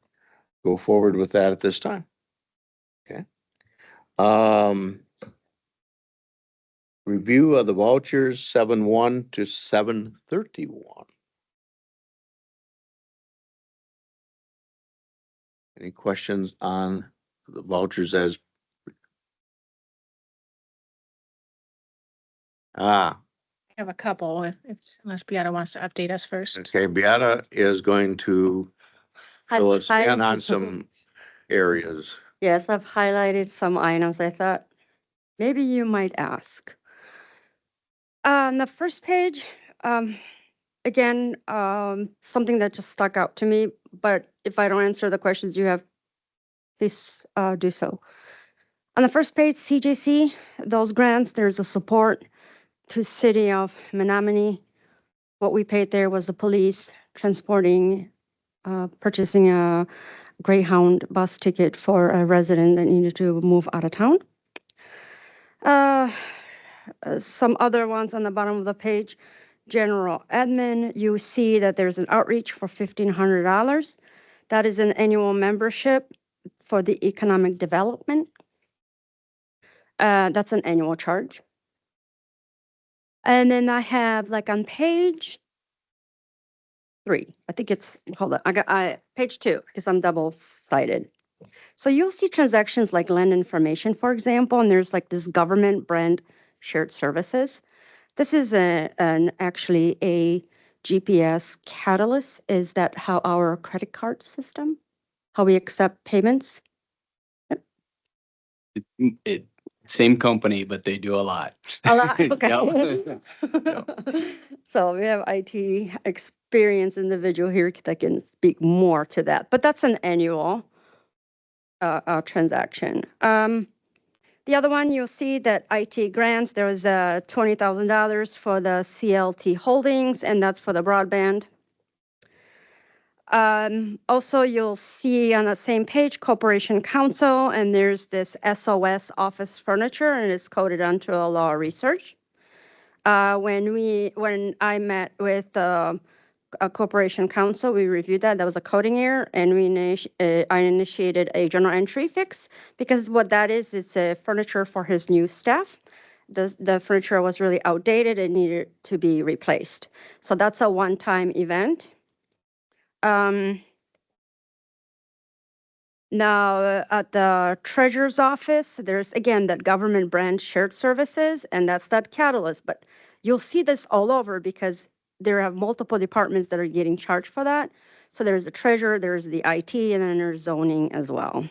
[SPEAKER 1] go forward with that at this time. Okay. Review of the vouchers 7/1 to 7/31. Any questions on the vouchers as?
[SPEAKER 4] I have a couple unless Beata wants to update us first.
[SPEAKER 1] Okay, Beata is going to fill us in on some areas.
[SPEAKER 5] Yes, I've highlighted some items I thought maybe you might ask. On the first page, again, something that just stuck out to me, but if I don't answer the questions you have, please do so. On the first page, CJC, those grants, there's a support to City of Menominee. What we paid there was the police transporting, purchasing a Greyhound bus ticket for a resident that needed to move out of town. Some other ones on the bottom of the page, general admin, you see that there's an outreach for $1,500. That is an annual membership for the economic development. That's an annual charge. And then I have like on page 3, I think it's, hold on, page 2, because I'm double-sided. So you'll see transactions like land information, for example, and there's like this government brand shared services. This is actually a GPS catalyst. Is that how our credit card system, how we accept payments?
[SPEAKER 2] Same company, but they do a lot.
[SPEAKER 5] A lot,
[SPEAKER 2] Yep.
[SPEAKER 5] okay. So we have IT experienced individual here that can speak more to that, but that's an annual transaction. The other one, you'll see that IT grants, there was $20,000 for the CLT Holdings, and that's for the broadband. Also, you'll see on the same page, Corporation Counsel, and there's this SOS office furniture, and it's coded onto a law research. When I met with a Corporation Counsel, we reviewed that. That was a coding error, and I initiated a journal entry fix because what that is, it's a furniture for his new staff. The furniture was really outdated and needed to be replaced. So that's a one-time event. Now, at the treasurer's office, there's again that government brand shared services, and that's that catalyst. But you'll see this all over because there are multiple departments that are getting charged for that. So there's the treasurer, there's the IT, and then there's zoning as well.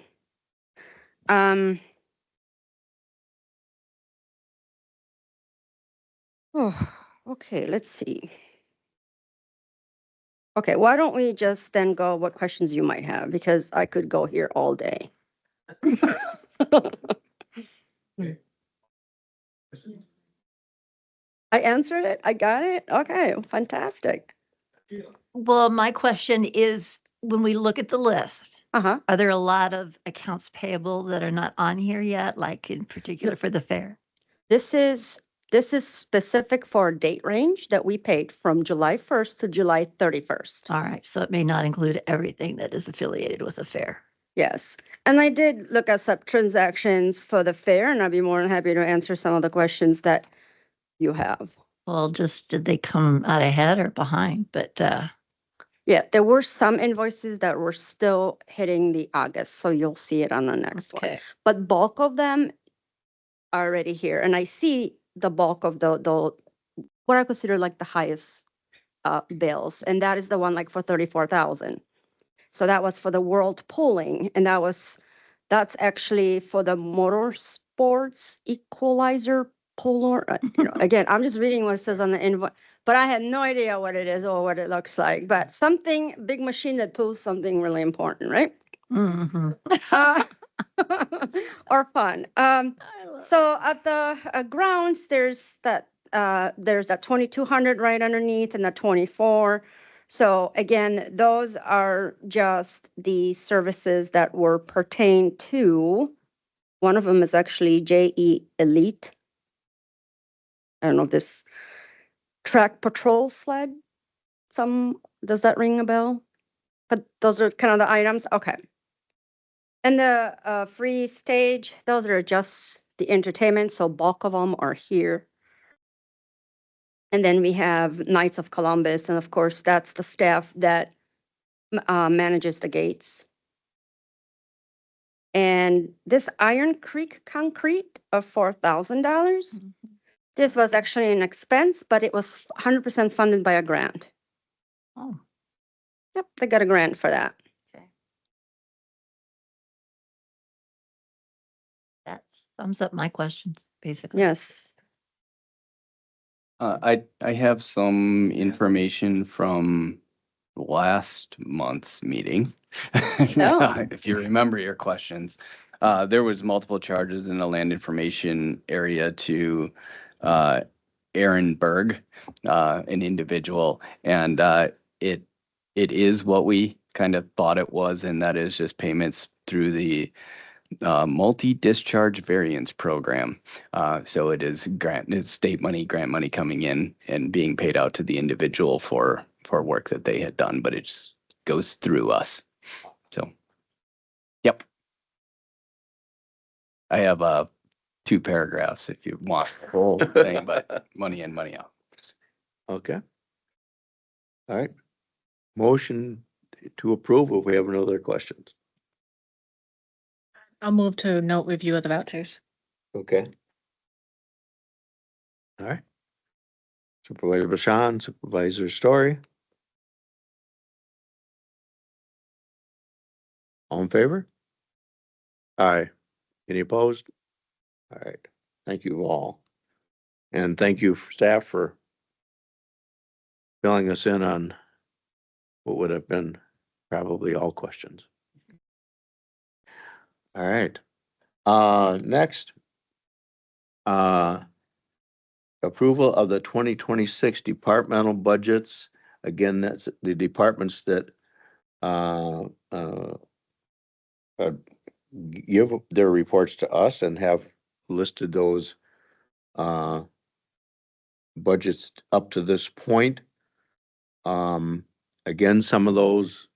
[SPEAKER 5] Okay, let's see. Okay, why don't we just then go what questions you might have, because I could go here all day. I answered it. I got it. Okay, fantastic.
[SPEAKER 9] Well, my question is, when we look at the list,
[SPEAKER 5] Uh-huh.
[SPEAKER 9] are there a lot of accounts payable that are not on here yet, like in particular for the fair?
[SPEAKER 5] This is specific for a date range that we paid from July 1st to July 31st.
[SPEAKER 9] All right, so it may not include everything that is affiliated with the fair.
[SPEAKER 5] Yes. And I did look at some transactions for the fair, and I'd be more than happy to answer some of the questions that you have.
[SPEAKER 9] Well, just did they come out ahead or behind? But
[SPEAKER 5] Yeah, there were some invoices that were still hitting the August, so you'll see it on the next one.
[SPEAKER 9] okay.
[SPEAKER 5] But bulk of them are already here, and I see the bulk of the what I consider like the highest bills, and that is the one like for 34,000. So that was for the world pooling, and that's actually for the motorsports equalizer puller. Again, I'm just reading what it says on the invoice, but I had no idea what it is or what it looks like. But something big machine that pulls something really important, right?
[SPEAKER 9] Mm-hmm.
[SPEAKER 5] Uh, or fun. So at the grounds, there's that 2,200 right underneath and the 24. So again, those are just the services that were pertained to. One of them is actually JE Elite. I don't know if this track patrol sled. Does that ring a bell? But those are kind of the items. Okay. And the free stage, those are just the entertainment, so bulk of them are here. And then we have Knights of Columbus, and of course, that's the staff that manages the gates. And this Iron Creek concrete of $4,000, this was actually an expense, but it was 100% funded by a grant.
[SPEAKER 9] Oh,
[SPEAKER 5] Yep, they got a grant for that.
[SPEAKER 9] that sums up my questions, basically.
[SPEAKER 5] Yes.
[SPEAKER 2] I have some information from last month's meeting.
[SPEAKER 5] Oh.
[SPEAKER 2] If you remember your questions, there was multiple charges in the land information area to Aaron Berg, an individual, and it is what we kind of thought it was, and that is just payments through the multi-discharge variance program. So it is it's state money, grant money coming in and being paid out to the individual for work that they had done, but it just goes through us. So, yep. I have 2 paragraphs if you want the whole thing, but money in, money out.
[SPEAKER 1] Okay. All right. Motion to approve if we have no other questions.
[SPEAKER 4] I'll move to note review of the vouchers.
[SPEAKER 1] Okay. All right. Supervisor Bashan, Supervisor Story. All in favor? Aye. Any opposed? All right. Thank you all. And thank you staff for filling us in on what would have been probably all questions. All right. Next. Approval of the 2026 departmental budgets. Again, that's the departments that give their reports to us and have listed those budgets up to this point. Again, some of those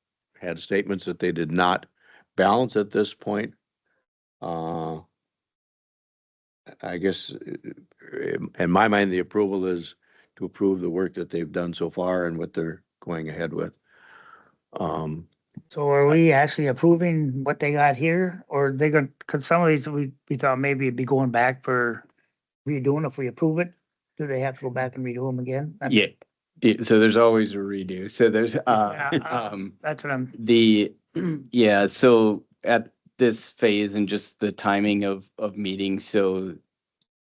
[SPEAKER 1] had statements that they did not balance at this point. I guess in my mind, the approval is to approve the work that they've done so far and what they're going ahead with.
[SPEAKER 7] So are we actually approving what they got here, or they gonna, cause some of these, we thought maybe it'd be going back for redoing if we approve it? Do they have to go back and redo them again?
[SPEAKER 2] Yeah. So there's always a redo. So there's
[SPEAKER 7] That's what I'm,
[SPEAKER 2] yeah, so at this phase and just the timing of meetings, so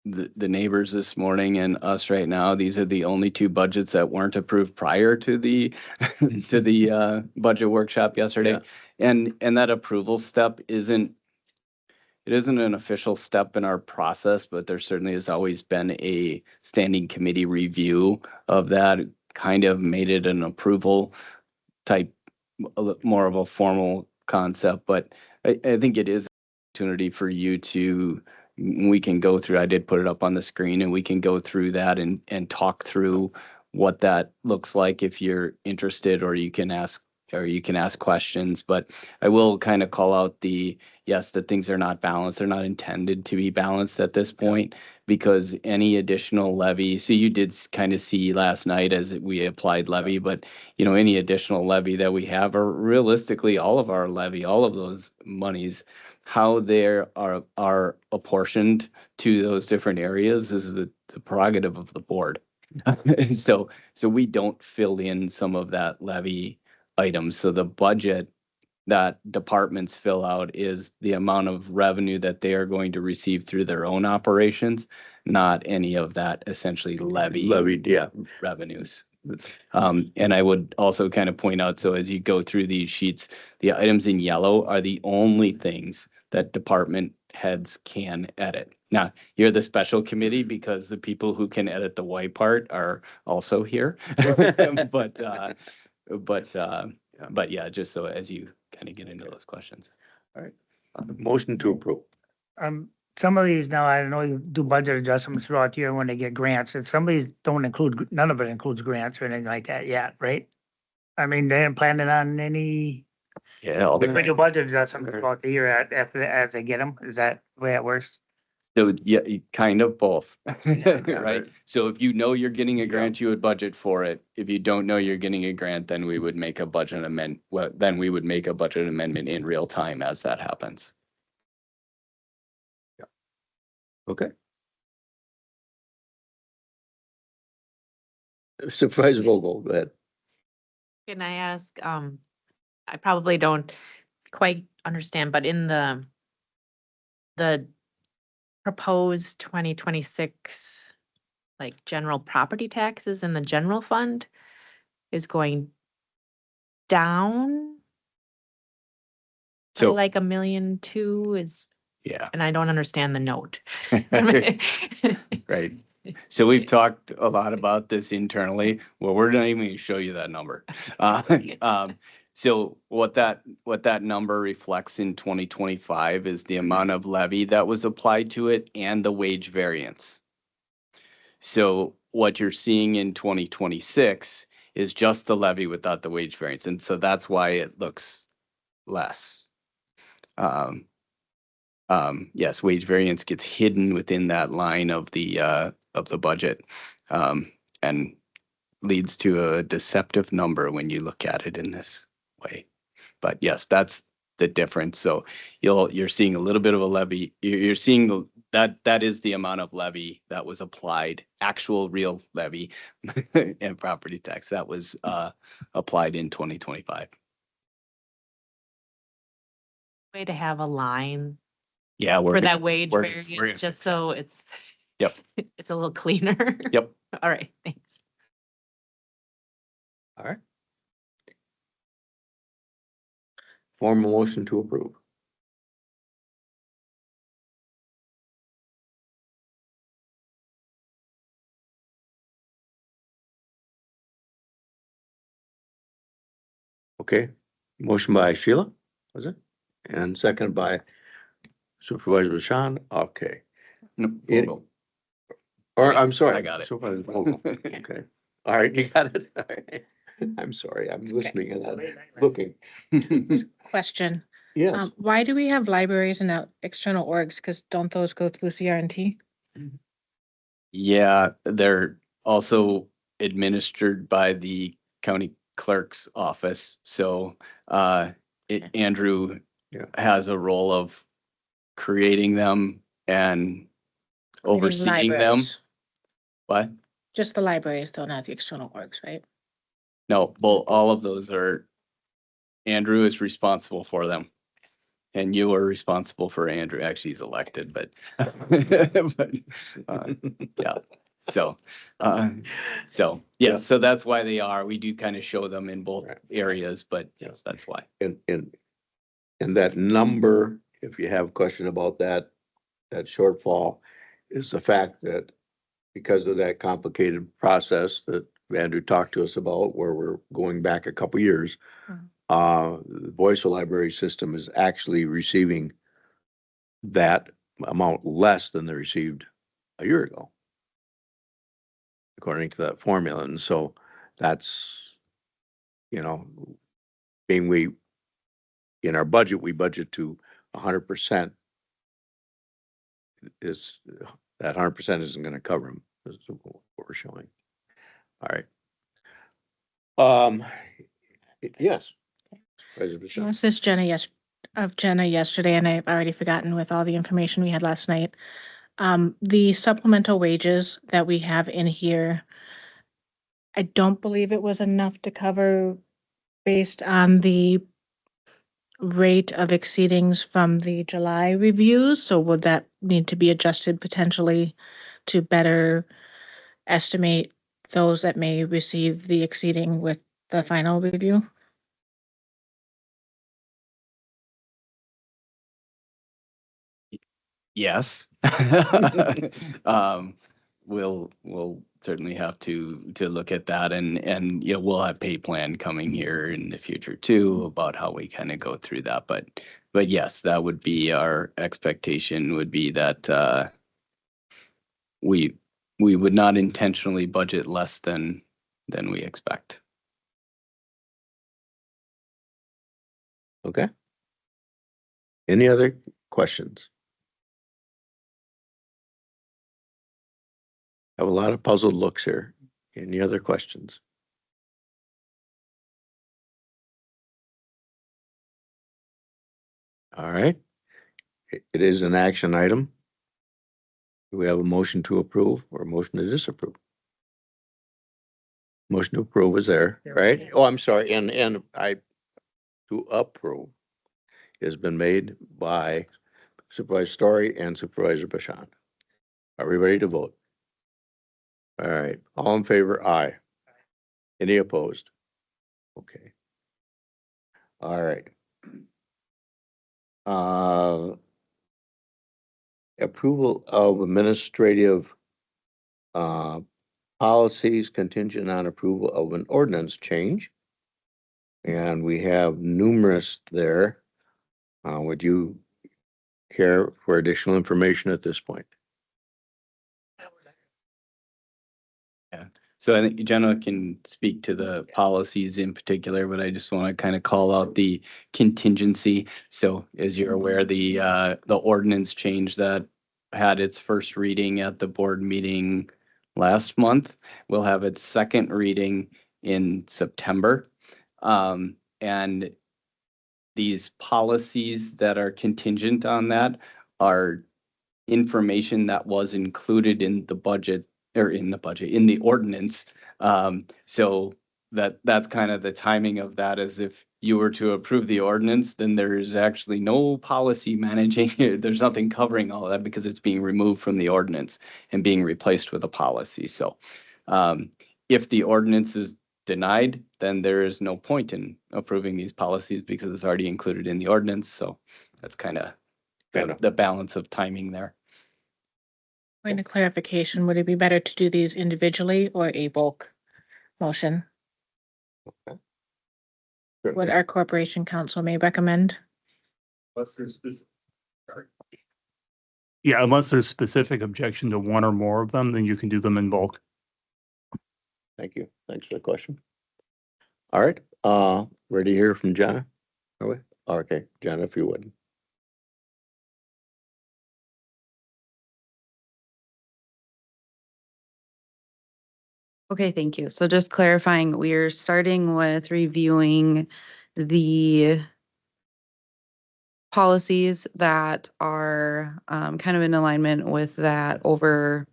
[SPEAKER 2] the neighbors this morning and us right now, these are the only 2 budgets that weren't approved prior to the to the budget workshop yesterday. And that approval step isn't an official step in our process, but there certainly has always been a standing committee review of that. It kind of made it an approval type, more of a formal concept, but I think it is an opportunity for you to, we can go through, I did put it up on the screen, and we can go through that and talk through what that looks like if you're interested, or you can ask or you can ask questions, but I will kind of call out yes, that things are not balanced. They're not intended to be balanced at this point because any additional levy, so you did kind of see last night as we applied levy, but any additional levy that we have, or realistically all of our levy, all of those monies, how they are apportioned to those different areas is the prerogative of the board. So we don't fill in some of that levy items. So the budget that departments fill out is the amount of revenue that they are going to receive through their own operations, not any of that essentially
[SPEAKER 1] Levied, yeah.
[SPEAKER 2] revenues. And I would also kind of point out, so as you go through these sheets, the items in yellow are the only things that department heads can edit. Now, you're the special committee because the people who can edit the white part are also here. But yeah, just so as you kind of get into those questions.
[SPEAKER 1] Motion to approve.
[SPEAKER 7] Some of these now, I know you do budget adjustments throughout the year when they get grants, and some of these don't include, none of it includes grants or anything like that yet, right? I mean, they ain't planning on any,
[SPEAKER 1] Yeah. all the-
[SPEAKER 7] we do budget adjustments throughout the year as they get them, is that the way it works?
[SPEAKER 2] So yeah, kind of both, right?
[SPEAKER 1] right.
[SPEAKER 2] So if you're getting a grant, you would budget for it. If you don't know you're getting a grant, then we would make a budget amendment. Well, then we would make a budget amendment in real time as that happens.
[SPEAKER 1] Okay. Supervisor Vogel, go ahead.
[SPEAKER 8] Can I ask, I probably don't quite understand, but in the proposed 2026, like general property taxes in the general fund is going down by
[SPEAKER 2] So,
[SPEAKER 8] like 1.2 million is,
[SPEAKER 2] yeah,
[SPEAKER 8] and I don't understand the note.
[SPEAKER 2] right. So we've talked a lot about this internally. Well, we're not even going to show you that number. So what that number reflects in 2025 is the amount of levy that was applied to it and the wage variance. So what you're seeing in 2026 is just the levy without the wage variance. And so that's why it looks less. Yes, wage variance gets hidden within that line of the budget, and leads to a deceptive number when you look at it in this way. But yes, that's the difference. So you're seeing a little bit of a levy. You're seeing that is the amount of levy that was applied, actual real levy and property tax that was applied in 2025.
[SPEAKER 8] Way to have a line
[SPEAKER 2] Yeah,
[SPEAKER 8] for that wage
[SPEAKER 2] we're
[SPEAKER 8] variance,
[SPEAKER 2] gonna
[SPEAKER 8] just
[SPEAKER 2] fix it.
[SPEAKER 8] so it's.
[SPEAKER 2] Yep.
[SPEAKER 8] It's a little cleaner.
[SPEAKER 2] Yep.
[SPEAKER 8] All right, thanks.
[SPEAKER 1] All right. Formal motion to approve. Okay, motion by Sheila, was it? And second by Supervisor Sean, okay.
[SPEAKER 2] No,
[SPEAKER 1] Any-
[SPEAKER 2] Vogel.
[SPEAKER 1] Or, I'm sorry.
[SPEAKER 2] I got it.
[SPEAKER 1] Supervisor Vogel. Okay, all right, you got it. All right. I'm sorry, I'm listening and I'm looking.
[SPEAKER 4] Question.
[SPEAKER 1] Yes,
[SPEAKER 4] Why do we have libraries and out external orgs? Because don't those go through CRNT?
[SPEAKER 2] Yeah, they're also administered by the county clerk's office. So Andrew
[SPEAKER 1] Yeah.
[SPEAKER 2] has a role of creating them and overseeing them.
[SPEAKER 4] Libraries.
[SPEAKER 2] What?
[SPEAKER 4] Just the libraries, though, not the external orgs, right?
[SPEAKER 2] No, well, all of those are, Andrew is responsible for them. And you are responsible for Andrew. Actually, he's elected, but, yeah. So,
[SPEAKER 1] Yeah.
[SPEAKER 2] yes, so that's why they are. We do kind of show them in both
[SPEAKER 1] Right.
[SPEAKER 2] areas, but yes, that's why.
[SPEAKER 1] and that number, if you have a question about that shortfall is the fact that because of that complicated process that Andrew talked to us about, where we're going back a couple years, the voice library system is actually receiving that amount less than they received a year ago, according to that formula. And so that's, being we, in our budget, we budget to 100%, is, that 100% isn't gonna cover them, is what we're showing. All right. Yes. Supervisor
[SPEAKER 4] I
[SPEAKER 1] Bishop.
[SPEAKER 4] asked this Jenna yesterday, and I've already forgotten with all the information we had last night. The supplemental wages that we have in here, I don't believe it was enough to cover based on the rate of exceedings from the July reviews. So would that need to be adjusted potentially to better estimate those that may receive the exceeding with the final review?
[SPEAKER 2] Yes. We'll certainly have to look at that, and, you know, we'll have pay plan coming here in the future too, about how we kind of go through that. But yes, that would be our expectation, would be that, we would not intentionally budget less than we expect.
[SPEAKER 1] Okay. Any other questions? I have a lot of puzzled looks here. Any other questions? All right. It is an action item. Do we have a motion to approve or a motion to disapprove? Motion to approve is there, right? Oh, I'm sorry, and to approve has been made by Supervisor Story and Supervisor Bashan. Are we ready to vote? All right, all in favor, aye. Any opposed? Okay. All right. Approval of administrative policies contingent on approval of an ordinance change. And we have numerous there. Would you care for additional information at this point?
[SPEAKER 2] Yeah, so I think Jenna can speak to the policies in particular, but I just want to kind of call out the contingency. So as you're aware, the ordinance change that had its first reading at the board meeting last month will have its second reading in September. And these policies that are contingent on that are information that was included in the budget, or in the ordinance. So that's kind of the timing of that, is if you were to approve the ordinance, then there's actually no policy managing it. There's nothing covering all of that because it's being removed from the ordinance and being replaced with a policy. So if the ordinance is denied, then there is no point in approving these policies because it's already included in the ordinance. So that's kind of the balance of timing there.
[SPEAKER 4] Point of clarification, would it be better to do these individually or a bulk motion? What our corporation counsel may recommend?
[SPEAKER 10] Yeah, unless there's specific objection to one or more of them, then you can do them in bulk.
[SPEAKER 1] Thank you. Thanks for the question. All right, ready to hear from Jenna? Are we? Okay, Jenna, if you would.
[SPEAKER 6] Okay, thank you. So just clarifying, we're starting with reviewing the policies that are kind of in alignment with that overhaul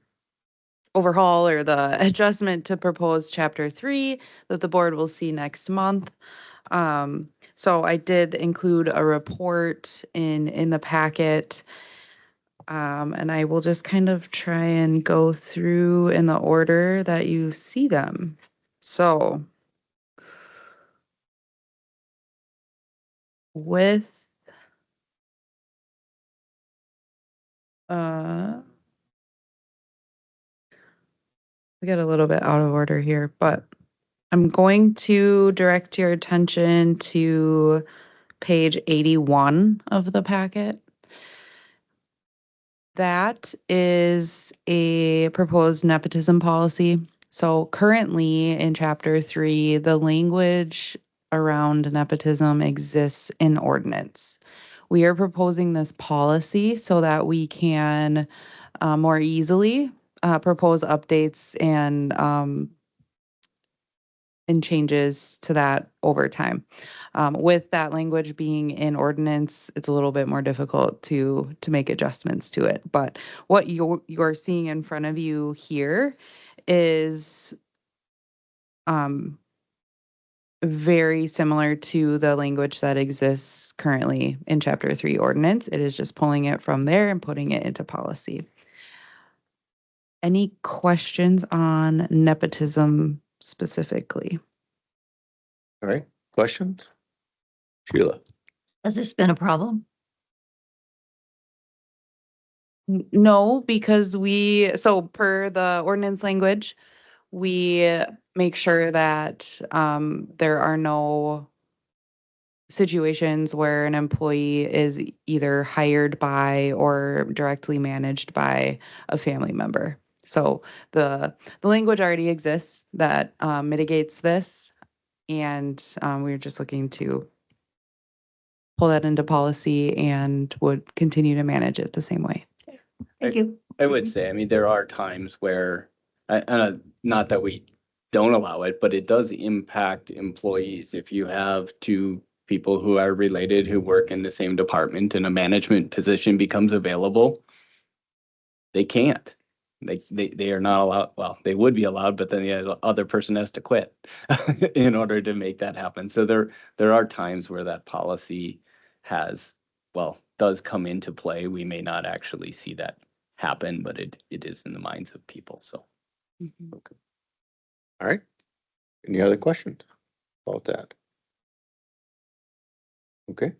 [SPEAKER 6] or the adjustment to propose chapter 3 that the board will see next month. So I did include a report in the packet. And I will just kind of try and go through in the order that you see them. So with we got a little bit out of order here, but I'm going to direct your attention to page 81 of the packet. That is a proposed nepotism policy. So currently in chapter 3, the language around nepotism exists in ordinance. We are proposing this policy so that we can more easily propose updates and changes to that over time. With that language being in ordinance, it's a little bit more difficult to make adjustments to it. But what you're seeing in front of you here is very similar to the language that exists currently in Chapter 3 ordinance. It is just pulling it from there and putting it into policy. Any questions on nepotism specifically?
[SPEAKER 1] All right, questions? Sheila?
[SPEAKER 9] Has this been a problem?
[SPEAKER 6] No, because so per the ordinance language, we make sure that there are no situations where an employee is either hired by or directly managed by a family member. So the language already exists that mitigates this, and we're just looking to pull that into policy and would continue to manage it the same way.
[SPEAKER 9] Thank you.
[SPEAKER 2] I would say, I mean, there are times where, not that we don't allow it, but it does impact employees. If you have two people who are related who work in the same department and a management position becomes available, they can't. They are not allowed, well, they would be allowed, but then the other person has to quit in order to make that happen. So there are times where that policy does come into play. We may not actually see that happen, but it is in the minds of people, so.
[SPEAKER 1] Okay. All right. Any other questions about that? Okay,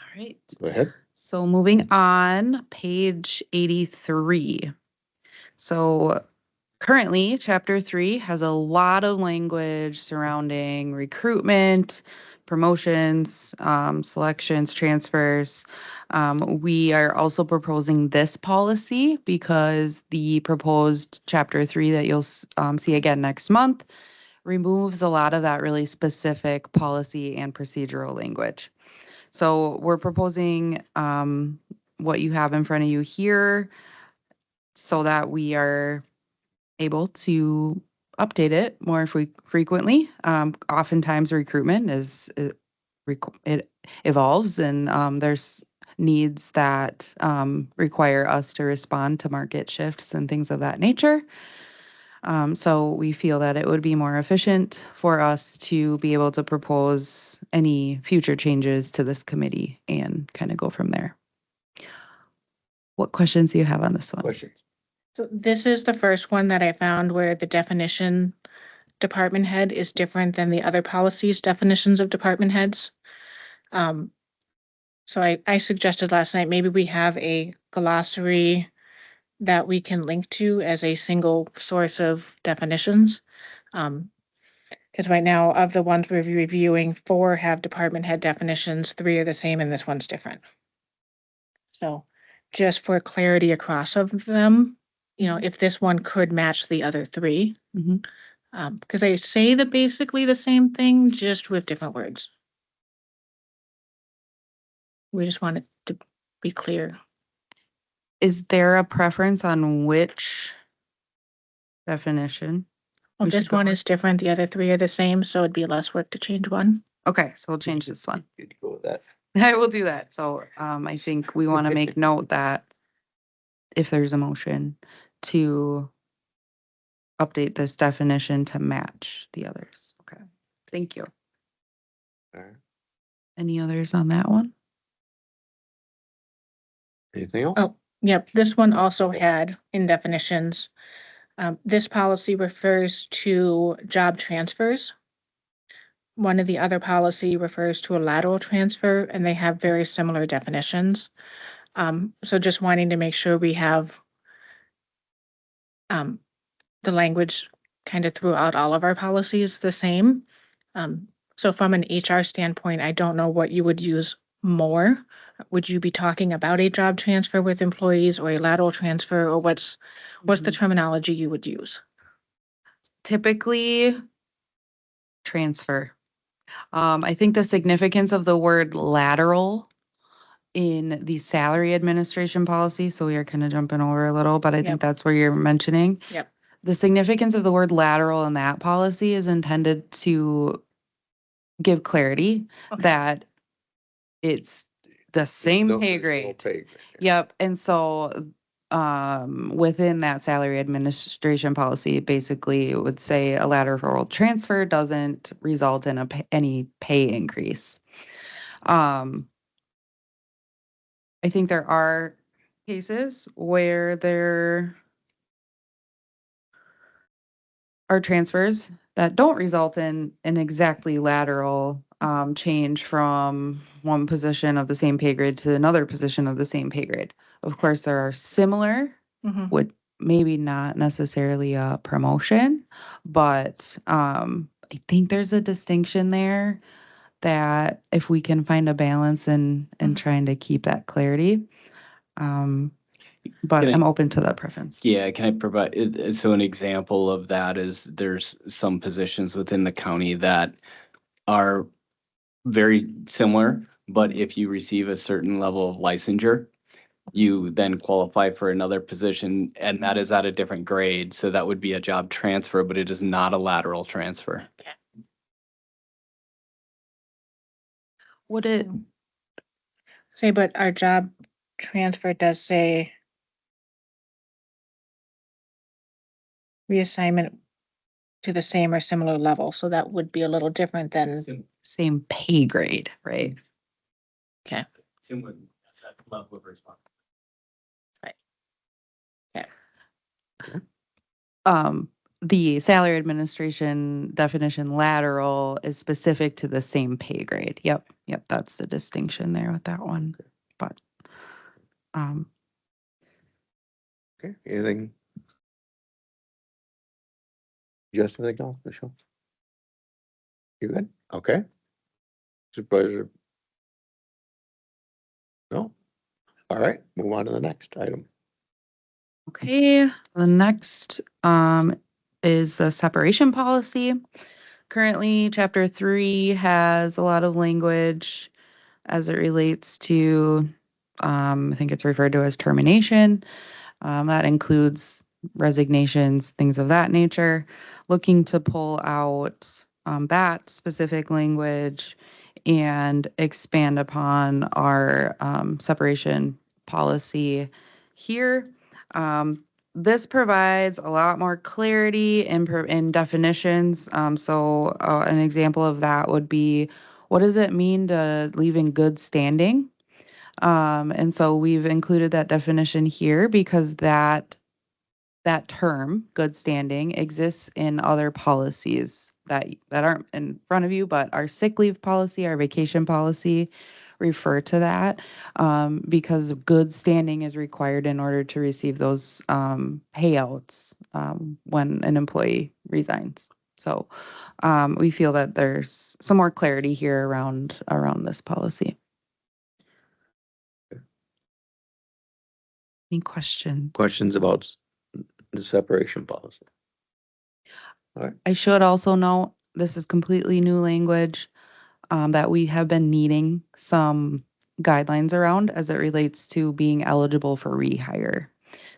[SPEAKER 6] All right.
[SPEAKER 1] go ahead.
[SPEAKER 6] So moving on, page 83. So currently, Chapter 3 has a lot of language surrounding recruitment, promotions, selections, transfers. We are also proposing this policy because the proposed Chapter 3 that you'll see again next month removes a lot of that really specific policy and procedural language. So we're proposing what you have in front of you here so that we are able to update it more frequently. Oftentimes recruitment it evolves and there's needs that require us to respond to market shifts and things of that nature. So we feel that it would be more efficient for us to be able to propose any future changes to this committee and kind of go from there. What questions do you have on this one?
[SPEAKER 1] Questions?
[SPEAKER 4] So this is the first one that I found where the definition department head is different than the other policies definitions of department heads. So I suggested last night, maybe we have a glossary that we can link to as a single source of definitions. Because right now, of the ones we're reviewing, 4 have department head definitions, 3 are the same, and this one's different. So just for clarity across of them, if this one could match the other 3.
[SPEAKER 6] Mhm.
[SPEAKER 4] Because they say basically the same thing, just with different words. We just want it to be clear.
[SPEAKER 6] Is there a preference on which definition?
[SPEAKER 4] Well,
[SPEAKER 6] We should
[SPEAKER 4] this
[SPEAKER 6] go
[SPEAKER 4] one
[SPEAKER 6] with-
[SPEAKER 4] is different, the other 3 are the same, so it'd be less work to change one.
[SPEAKER 6] Okay, so we'll change this one.
[SPEAKER 1] Good to go with that.
[SPEAKER 6] I will do that. So I think we want to make note that if there's a motion to update this definition to match the others. Okay, thank you.
[SPEAKER 1] All right.
[SPEAKER 6] Any others on that one?
[SPEAKER 1] Anything else?
[SPEAKER 4] Oh, yep, this one also had in definitions. This policy refers to job transfers. One of the other policy refers to a lateral transfer, and they have very similar definitions. So just wanting to make sure we have the language kind of throughout all of our policies the same. So from an HR standpoint, I don't know what you would use more. Would you be talking about a job transfer with employees or a lateral transfer, or what's the terminology you would use?
[SPEAKER 6] Typically, transfer. I think the significance of the word lateral in the salary administration policy, so we are kind of jumping over a little, but I
[SPEAKER 4] Yep.
[SPEAKER 6] think that's where you're mentioning.
[SPEAKER 4] Yep.
[SPEAKER 6] The significance of the word lateral in that policy is intended to give clarity
[SPEAKER 4] Okay.
[SPEAKER 6] that it's the same
[SPEAKER 1] No,
[SPEAKER 6] pay
[SPEAKER 1] there's no
[SPEAKER 6] grade.
[SPEAKER 1] pay grade.
[SPEAKER 6] Yep, and so, within that salary administration policy, basically it would say a lateral transfer doesn't result in any pay increase. I think there are cases where there are transfers that don't result in an exactly lateral change from one position of the same pay grade to another position of the same pay grade. Of course, there are similar,
[SPEAKER 4] Mhm.
[SPEAKER 6] would maybe not necessarily a promotion, but I think there's a distinction there that if we can find a balance in
[SPEAKER 4] Mhm.
[SPEAKER 6] trying to keep that clarity, but
[SPEAKER 2] Can I-
[SPEAKER 6] I'm open to that preference.
[SPEAKER 2] Yeah, can I provide, so an example of that is there's some positions within the county that are very similar, but if you receive a certain level of licensure, you then qualify for another position and that is at a different grade. So that would be a job transfer, but it is not a lateral transfer.
[SPEAKER 6] Would it,
[SPEAKER 4] Say, but our job transfer does say reassignment to the same or similar level, so that would be a little different than,
[SPEAKER 6] same pay grade, right?
[SPEAKER 4] okay,
[SPEAKER 2] Similar, that level of responsibility.
[SPEAKER 6] The salary administration definition lateral is specific to the same pay grade. Yep, that's the distinction there with that one. But,
[SPEAKER 1] Okay, anything? Just anything else, Michelle? You good? Okay. Supervisor? No? All right, move on to the next item.
[SPEAKER 6] okay, the next is the separation policy. Currently, chapter 3 has a lot of language as it relates to, I think it's referred to as termination. That includes resignations, things of that nature. Looking to pull out that specific language and expand upon our separation policy here. This provides a lot more clarity in definitions. An example of that would be, what does it mean to leave in good standing? And so we've included that definition here because that term, good standing, exists in other policies that aren't in front of you, but our sick leave policy, our vacation policy refer to that, because good standing is required in order to receive those payouts when an employee resigns. So we feel that there's some more clarity here around this policy. Any questions?
[SPEAKER 1] Questions about the separation policy? All right,
[SPEAKER 6] I should also note, this is completely new language that we have been needing some guidelines around as it relates to being eligible for rehire.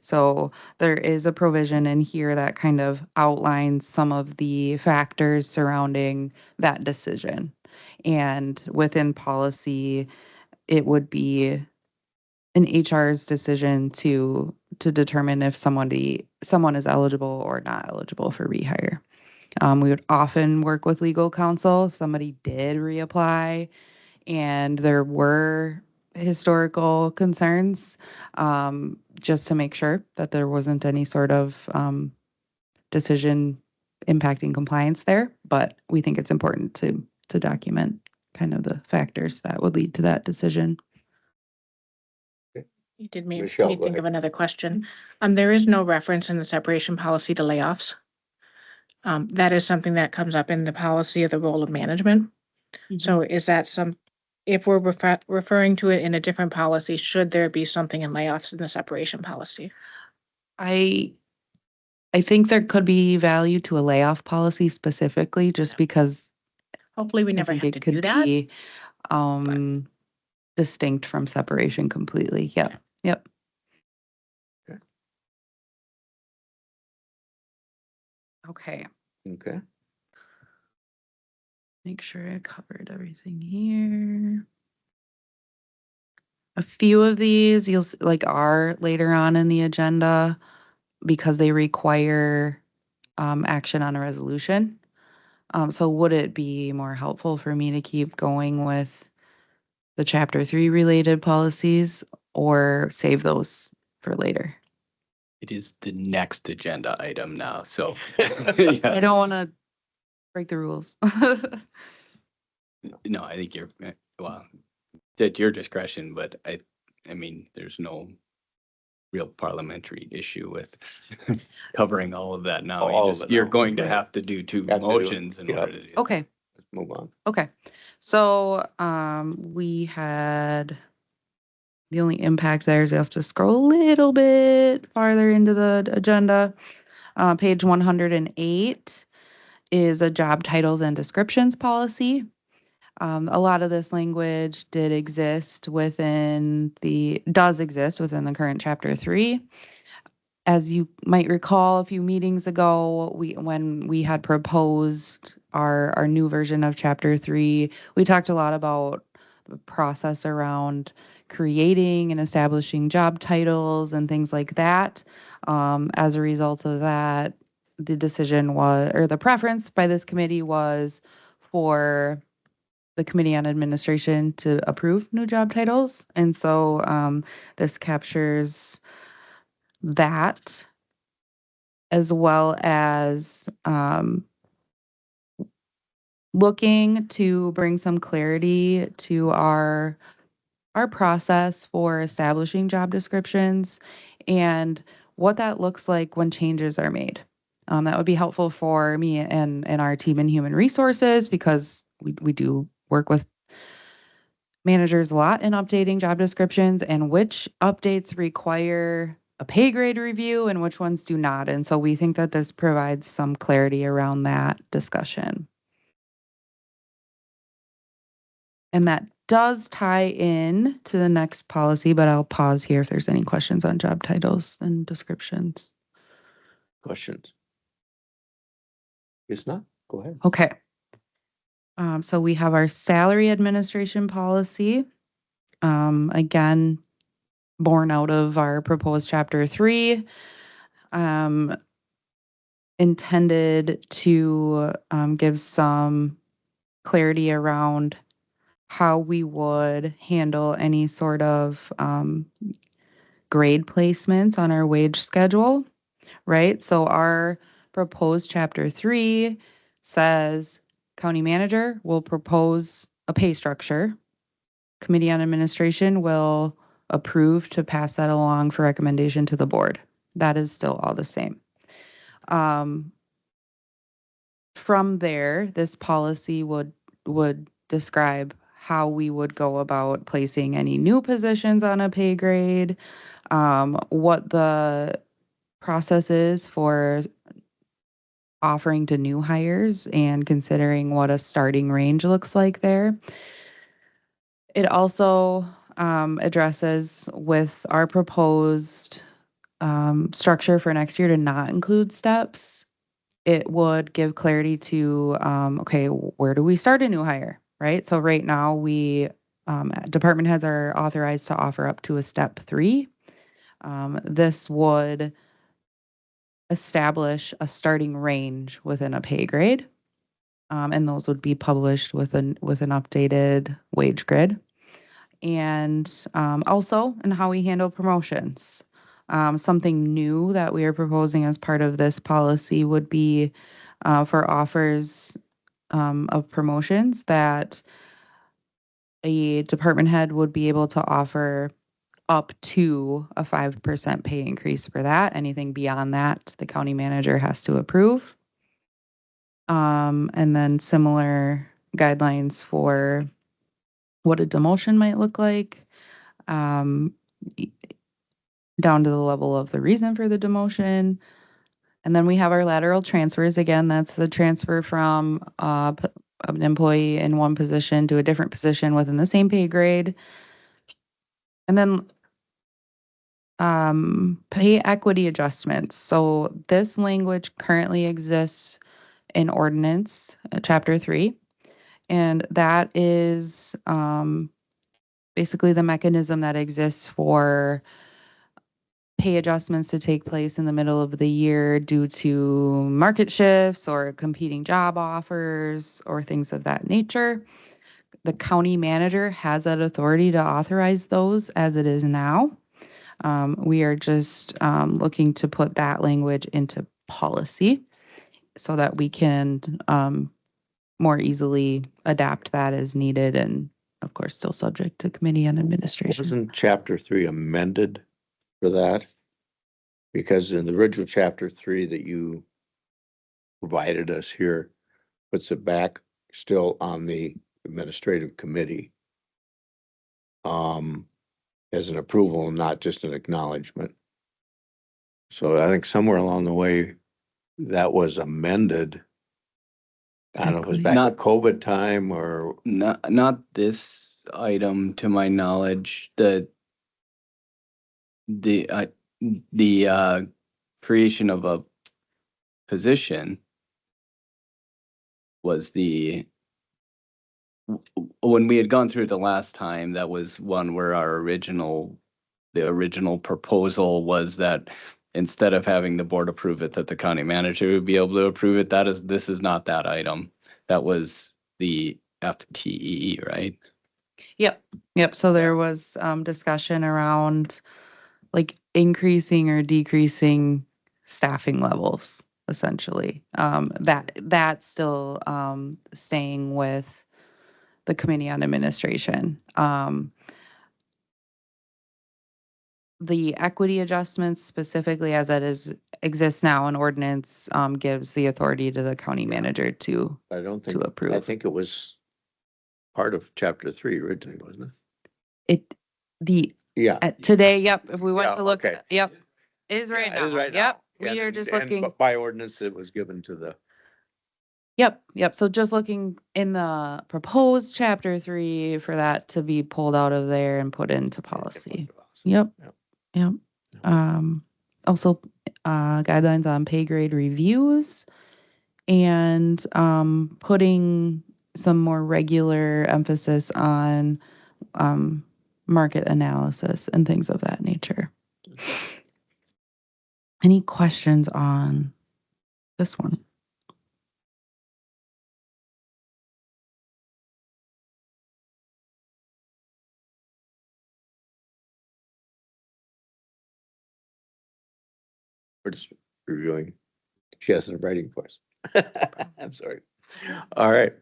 [SPEAKER 6] So there is a provision in here that kind of outlines some of the factors surrounding that decision. And within policy, it would be an HR's decision to determine if someone is eligible or not eligible for rehire. We would often work with legal counsel if somebody did reapply and there were historical concerns, just to make sure that there wasn't any sort of decision impacting compliance there. But we think it's important to document kind of the factors that would lead to that decision.
[SPEAKER 4] you did make
[SPEAKER 1] Michelle,
[SPEAKER 4] me
[SPEAKER 1] go
[SPEAKER 4] think of
[SPEAKER 1] ahead.
[SPEAKER 4] another question. There is no reference in the separation policy to layoffs. That is something that comes up in the policy of the role of management. So is that if we're referring to it in a different policy, should there be something in layoffs in the separation policy?
[SPEAKER 6] I think there could be value to a layoff policy specifically, just because
[SPEAKER 4] Hopefully we
[SPEAKER 6] I
[SPEAKER 4] never
[SPEAKER 6] think
[SPEAKER 4] have to
[SPEAKER 6] it could
[SPEAKER 4] do that.
[SPEAKER 6] be distinct from separation completely. Yep, yep. Okay,
[SPEAKER 1] Okay,
[SPEAKER 6] make sure I covered everything here. A few of these like are later on in the agenda because they require action on a resolution. So would it be more helpful for me to keep going with the chapter 3 related policies or save those for later?
[SPEAKER 2] It is the next agenda item now, so.
[SPEAKER 6] I
[SPEAKER 2] Yeah.
[SPEAKER 6] don't want to break the rules.
[SPEAKER 2] No, I think you're, well, at your discretion, but I mean, there's no real parliamentary issue with covering all of that now.
[SPEAKER 1] All
[SPEAKER 2] You
[SPEAKER 1] of
[SPEAKER 2] just,
[SPEAKER 1] it
[SPEAKER 2] you're
[SPEAKER 1] now,
[SPEAKER 2] going to
[SPEAKER 1] right.
[SPEAKER 2] have to do two
[SPEAKER 1] Have to do it,
[SPEAKER 2] motions in
[SPEAKER 1] yeah.
[SPEAKER 2] order to do that.
[SPEAKER 6] Okay,
[SPEAKER 1] let's move on.
[SPEAKER 6] okay. So we had the only impact there is you have to scroll a little bit farther into the agenda. Page 108 is a job titles and descriptions policy. A lot of this language does exist within the current chapter 3. As you might recall, a few meetings ago, when we had proposed our new version of chapter 3, we talked a lot about the process around creating and establishing job titles and things like that. As a result of that, the decision was, or the preference by this committee was for the Committee on Administration to approve new job titles. And so this captures that, as well as looking to bring some clarity to our process for establishing job descriptions and what that looks like when changes are made. That would be helpful for me and our team in human resources because we do work with managers a lot in updating job descriptions and which updates require a pay grade review and which ones do not. And so we think that this provides some clarity around that discussion. And that does tie in to the next policy, but I'll pause here if there's any questions on job titles and descriptions.
[SPEAKER 1] Questions? If not, go ahead.
[SPEAKER 6] Okay. So we have our salary administration policy. Again, born out of our proposed chapter 3, intended to give some clarity around how we would handle any sort of grade placements on our wage schedule, right? So our proposed chapter 3 says county manager will propose a pay structure. Committee on Administration will approve to pass that along for recommendation to the board. That is still all the same. From there, this policy would describe how we would go about placing any new positions on a pay grade, what the process is for offering to new hires and considering what a starting range looks like there. It also addresses with our proposed structure for next year to not include steps. It would give clarity to, okay, where do we start a new hire, right? So right now department heads are authorized to offer up to a step 3. This would establish a starting range within a pay grade. And those would be published with an updated wage grid. And also in how we handle promotions. Something new that we are proposing as part of this policy would be for offers of promotions that a department head would be able to offer up to a 5% pay increase for that. Anything beyond that, the county manager has to approve. And then similar guidelines for what a demotion might look like, down to the level of the reason for the demotion. And then we have our lateral transfers. Again, that's the transfer from an employee in one position to a different position within the same pay grade. And then pay equity adjustments. So this language currently exists in ordinance, chapter 3. And that is basically the mechanism that exists for pay adjustments to take place in the middle of the year due to market shifts or competing job offers or things of that nature. The county manager has that authority to authorize those as it is now. We are just looking to put that language into policy so that we can more easily adapt that as needed, and of course, still subject to committee on administration.
[SPEAKER 1] Wasn't chapter 3 amended for that? Because in the original chapter 3 that you provided us here, puts it back still on the administrative committee. As an approval and not just an acknowledgement. So I think somewhere along the way, that was amended. I don't know if it was back
[SPEAKER 2] Not-
[SPEAKER 1] at COVID time or,
[SPEAKER 2] Not this item to my knowledge, the creation of a position was when we had gone through it the last time, that was one where the original proposal was that instead of having the board approve it, that the county manager would be able to approve it. This is not that item. That was the FTE, right?
[SPEAKER 6] Yep. So there was discussion around like increasing or decreasing staffing levels, essentially. That's still staying with the Committee on Administration. The equity adjustments specifically as that exists now in ordinance gives the authority to the county manager to
[SPEAKER 1] I don't think, I
[SPEAKER 6] approve.
[SPEAKER 1] think it was part of chapter 3 originally, wasn't it? Yeah.
[SPEAKER 6] Today, yep, if we went
[SPEAKER 1] Yeah,
[SPEAKER 6] to look,
[SPEAKER 1] okay.
[SPEAKER 6] yep, is right
[SPEAKER 1] Yeah, it is
[SPEAKER 6] now.
[SPEAKER 1] right
[SPEAKER 6] Yep,
[SPEAKER 1] now.
[SPEAKER 6] we are just
[SPEAKER 1] And
[SPEAKER 6] looking,
[SPEAKER 1] by ordinance, it was given to the,
[SPEAKER 6] yep. So just looking in the proposed chapter 3 for that to be pulled out of there and put into policy. Yep. Yep. Also, guidelines on pay grade reviews and putting some more regular emphasis on market analysis and things of that nature. Any questions on this one?
[SPEAKER 1] we're just reviewing. She has a writing voice. I'm sorry. All right.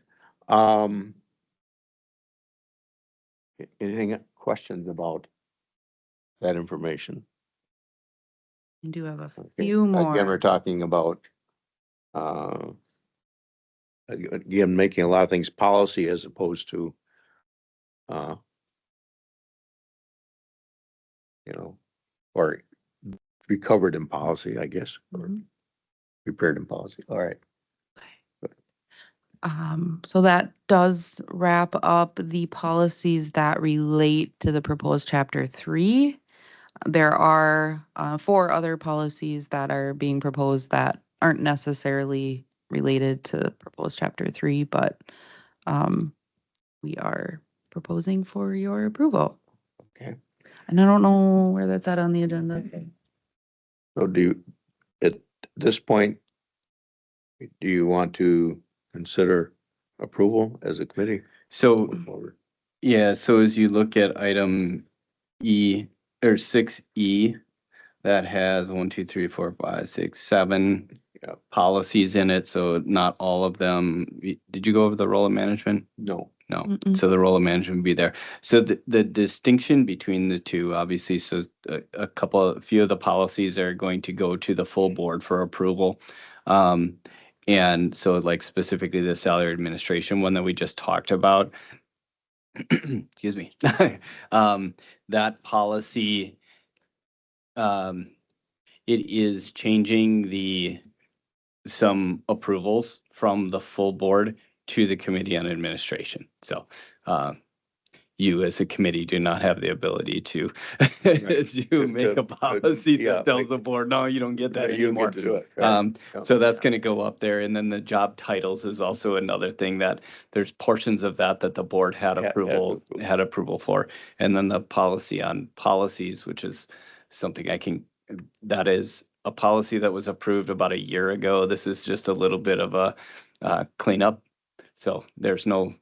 [SPEAKER 1] Anything, questions about that information?
[SPEAKER 6] I do have a
[SPEAKER 1] Okay.
[SPEAKER 6] few more.
[SPEAKER 1] Again, we're talking about, again, making a lot of things policy as opposed to, or recovered in policy, I guess, or
[SPEAKER 6] Mhm.
[SPEAKER 1] prepared in policy. All right.
[SPEAKER 6] So that does wrap up the policies that relate to the proposed chapter 3. There are 4 other policies that are being proposed that aren't necessarily related to proposed chapter 3, but we are proposing for your approval.
[SPEAKER 1] Okay.
[SPEAKER 6] And I don't know where that's at on the agenda.
[SPEAKER 1] So do you, at this point, do you want to consider approval as a committee?
[SPEAKER 2] So,
[SPEAKER 1] Move forward.
[SPEAKER 2] yeah, so as you look at item E or 6E, that has 1, 2, 3, 4, 5, 6, 7
[SPEAKER 1] Yeah.
[SPEAKER 2] policies in it, so not all of them. Did you go over the role of management?
[SPEAKER 1] No.
[SPEAKER 2] No,
[SPEAKER 6] Mm-mm.
[SPEAKER 2] so the role of management would be there. So the distinction between the two, obviously, so a few of the policies are going to go to the full board for approval. And so like specifically the salary administration one that we just talked about, excuse me, that policy, it is changing some approvals from the full board to the Committee on Administration. So, you as a committee do not have the ability to, to make a policy
[SPEAKER 1] yeah,
[SPEAKER 2] that tells
[SPEAKER 1] like-
[SPEAKER 2] the board, no, you don't get that
[SPEAKER 1] You
[SPEAKER 2] anymore.
[SPEAKER 1] get to do it. right? Yeah.
[SPEAKER 2] So that's gonna go up there, and then the job titles is also another thing that there's portions of that that the board had approval for. And then the policy on policies, which is something that is a policy that was approved about a year ago. This is just a little bit of a cleanup. So there's no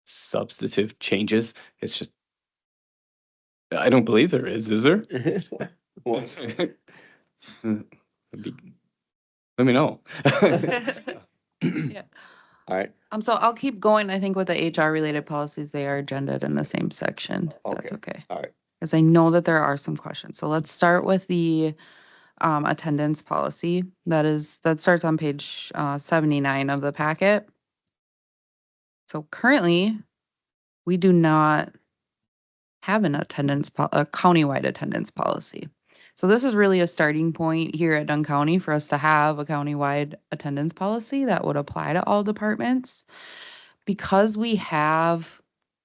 [SPEAKER 2] substantive changes. It's just, I don't believe there is there?
[SPEAKER 1] Well,
[SPEAKER 2] Let me know.
[SPEAKER 6] Yeah.
[SPEAKER 1] all right,
[SPEAKER 6] So I'll keep going. I think with the HR related policies, they are agended in the same section. if That's okay.
[SPEAKER 1] all right.
[SPEAKER 6] Because I know that there are some questions. So let's start with the attendance policy. That starts on page 79 of the packet. So currently, we do not have an a countywide attendance policy. So this is really a starting point here at Dunn County for us to have a countywide attendance policy that would apply to all departments. Because we have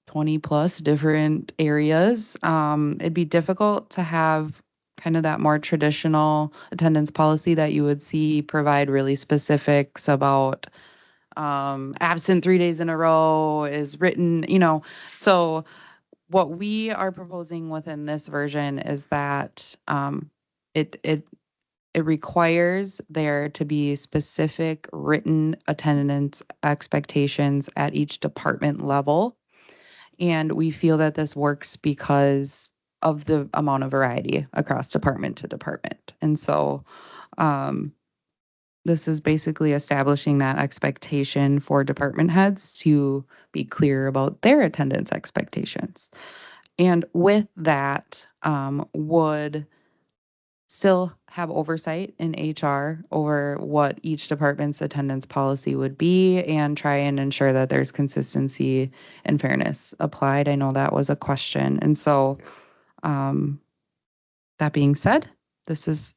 [SPEAKER 6] 20 plus different areas, it'd be difficult to have kind of that more traditional attendance policy that you would see provide really specifics about absent 3 days in a row is written, so what we are proposing within this version is that it requires there to be specific written attendance expectations at each department level. And we feel that this works because of the amount of variety across department to department. And so this is basically establishing that expectation for department heads to be clear about their attendance expectations. And with that, would still have oversight in HR over what each department's attendance policy would be and try and ensure that there's consistency and fairness applied. I know that was a question. And so, that being said, this is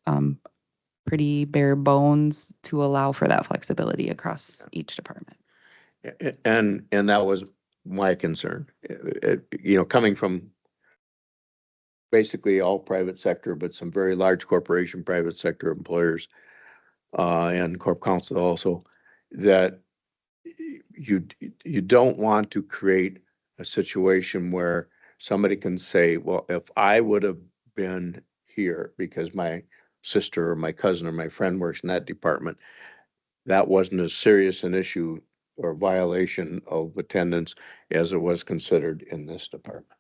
[SPEAKER 6] pretty bare bones to allow for that flexibility across each department.
[SPEAKER 1] And that was my concern, coming from basically all private sector, but some very large corporation, private sector employers, and corp counsel also, that you don't want to create a situation where somebody can say, well, if I would have been here because my sister or my cousin or my friend works in that department, that wasn't as serious an issue or violation of attendance as it was considered in this department.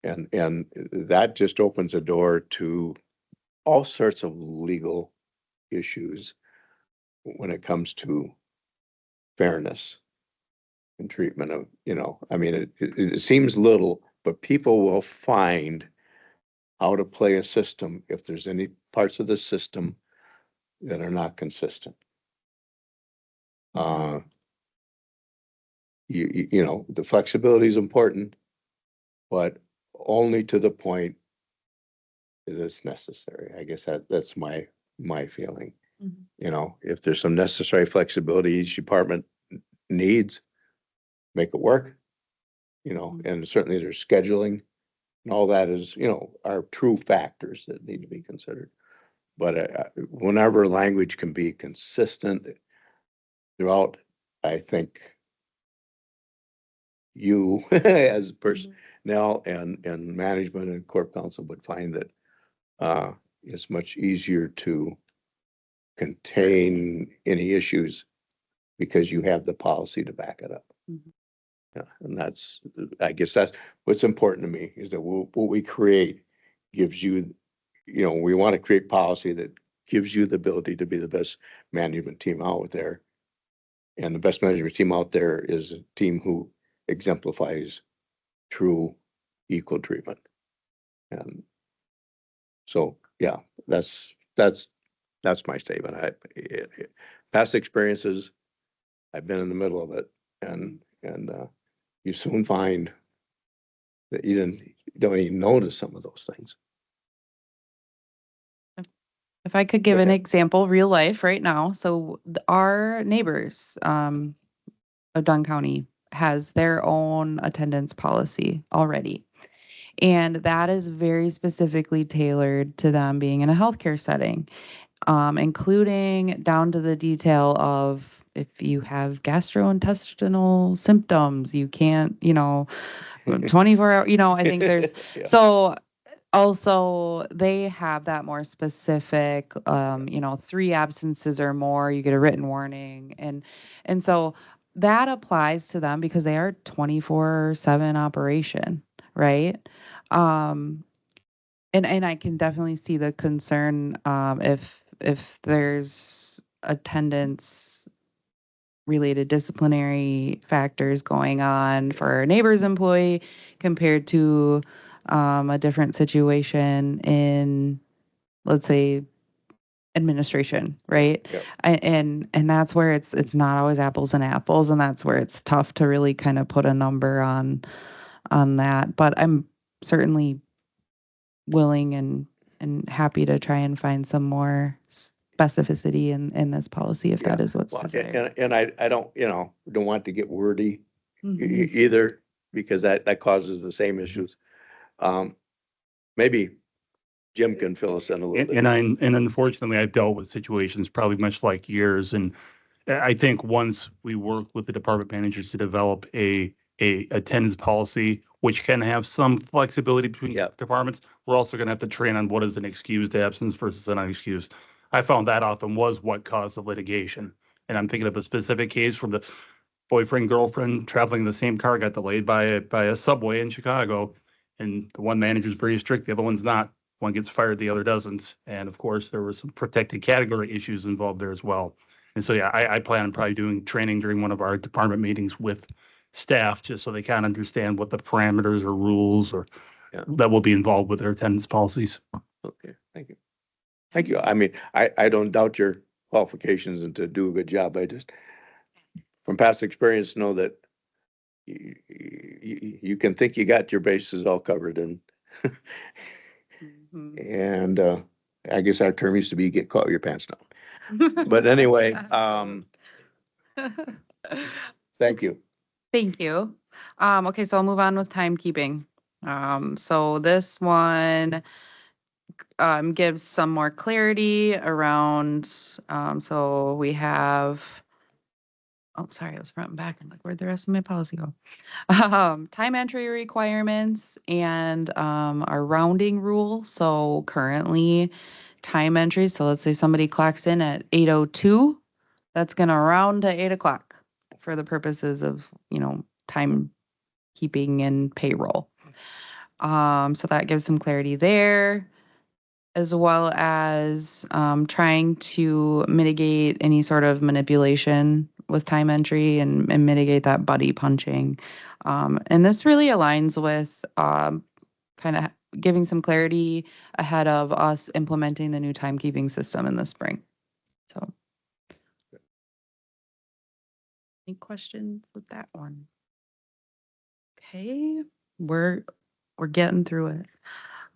[SPEAKER 1] And that just opens a door to all sorts of legal issues when it comes to fairness and treatment of, I mean, it seems little, but people will find how to play a system if there's any parts of the system that are not consistent. The flexibility is important, but only to the point that it's necessary. I guess that's my feeling. If there's some necessary flexibility each department needs, make it work. And certainly there's scheduling and all that is, are true factors that need to be considered. But whenever language can be consistent throughout, I think you as personnel and management and corp counsel would find that it's much easier to contain any issues because you have the policy to back it up. Yeah, and I guess that's what's important to me is that what we create gives you, we want to create policy that gives you the ability to be the best management team out there. And the best management team out there is a team who exemplifies true equal treatment. And so, yeah, that's my statement. Past experiences, I've been in the middle of it, and you soon find that you don't even notice some of those things.
[SPEAKER 6] If I could give an
[SPEAKER 1] Okay.
[SPEAKER 6] example, real life right now. So our neighbors, of Dunn County has their own attendance policy already. And that is very specifically tailored to them being in a healthcare setting, including down to the detail of if you have gastrointestinal symptoms, you can't, 24 hour, I think there's,
[SPEAKER 1] Yeah.
[SPEAKER 6] so also they have that more specific, 3 absences or more, you get a written warning. And so that applies to them because they are 24/7 operation, right? Um, and I can definitely see the concern, if there's attendance related disciplinary factors going on for a neighbor's employee compared to a different situation in, let's say, administration, right?
[SPEAKER 1] Yep.
[SPEAKER 6] And that's where it's not always apples and apples, and that's where it's tough to really kind of put a number on that. But I'm certainly willing and happy to try and find some more specificity in this policy if that
[SPEAKER 1] Yeah.
[SPEAKER 6] is what's
[SPEAKER 1] Well,
[SPEAKER 6] desired.
[SPEAKER 1] and I don't, don't want to get wordy
[SPEAKER 6] Mhm.
[SPEAKER 1] either, because that causes the same issues. Maybe Jim can fill us in a little bit.
[SPEAKER 10] And unfortunately, I've dealt with situations probably much like yours. And I think once we work with the department managers to develop a attendance policy, which can have some flexibility between
[SPEAKER 1] Yep.
[SPEAKER 10] departments, we're also going to have to train on what is an excused absence versus an unexcused. I found that often was what caused the litigation. And I'm thinking of a specific case from the boyfriend, girlfriend traveling in the same car, got delayed by a subway in Chicago. And the one manager is very strict, the other one's not. One gets fired, the other doesn't. And of course, there were some protected category issues involved there as well. And so, yeah, I plan on probably doing training during one of our department meetings with staff, just so they kind of understand what the parameters or rules or
[SPEAKER 1] Yeah.
[SPEAKER 10] that will be involved with their attendance policies.
[SPEAKER 1] Okay, thank you. Thank you. I mean, I don't doubt your qualifications and to do a good job. I just, from past experience, know that you can think you got your bases all covered, and
[SPEAKER 6] Mhm.
[SPEAKER 1] and I guess our term used to be get caught with your pants down. But anyway, thank you.
[SPEAKER 6] Thank you. Okay, so I'll move on with timekeeping. So this one gives some more clarity around, so we have, oh, sorry, I was front and back. I'm like, where'd the rest of my policy go? Time entry requirements and our rounding rule. So currently, time entry, so let's say somebody clocks in at 8:02, that's gonna round to 8 o'clock for the purposes of, time keeping and payroll. So that gives some clarity there, as well as trying to mitigate any sort of manipulation with time entry and mitigate that buddy punching. And this really aligns with kind of giving some clarity ahead of us implementing the new timekeeping system in the spring. So, any questions with that one? Okay, we're getting through it.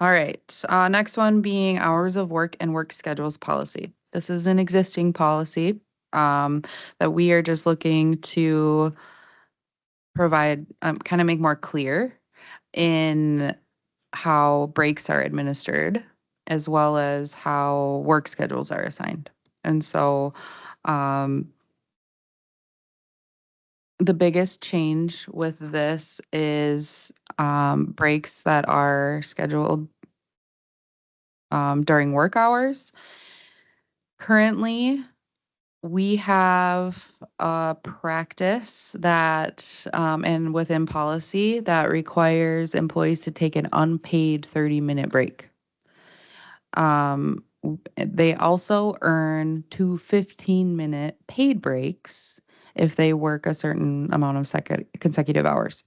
[SPEAKER 6] All right. Next one being hours of work and work schedules policy. This is an existing policy that we are just looking to provide, kind of make more clear in how breaks are administered, as well as how work schedules are assigned. And so, the biggest change with this is breaks that are scheduled during work hours. Currently, we have a practice that, and within policy, that requires employees to take an unpaid 30-minute break. They also earn 2 15-minute paid breaks if they work a certain amount of consecutive hours.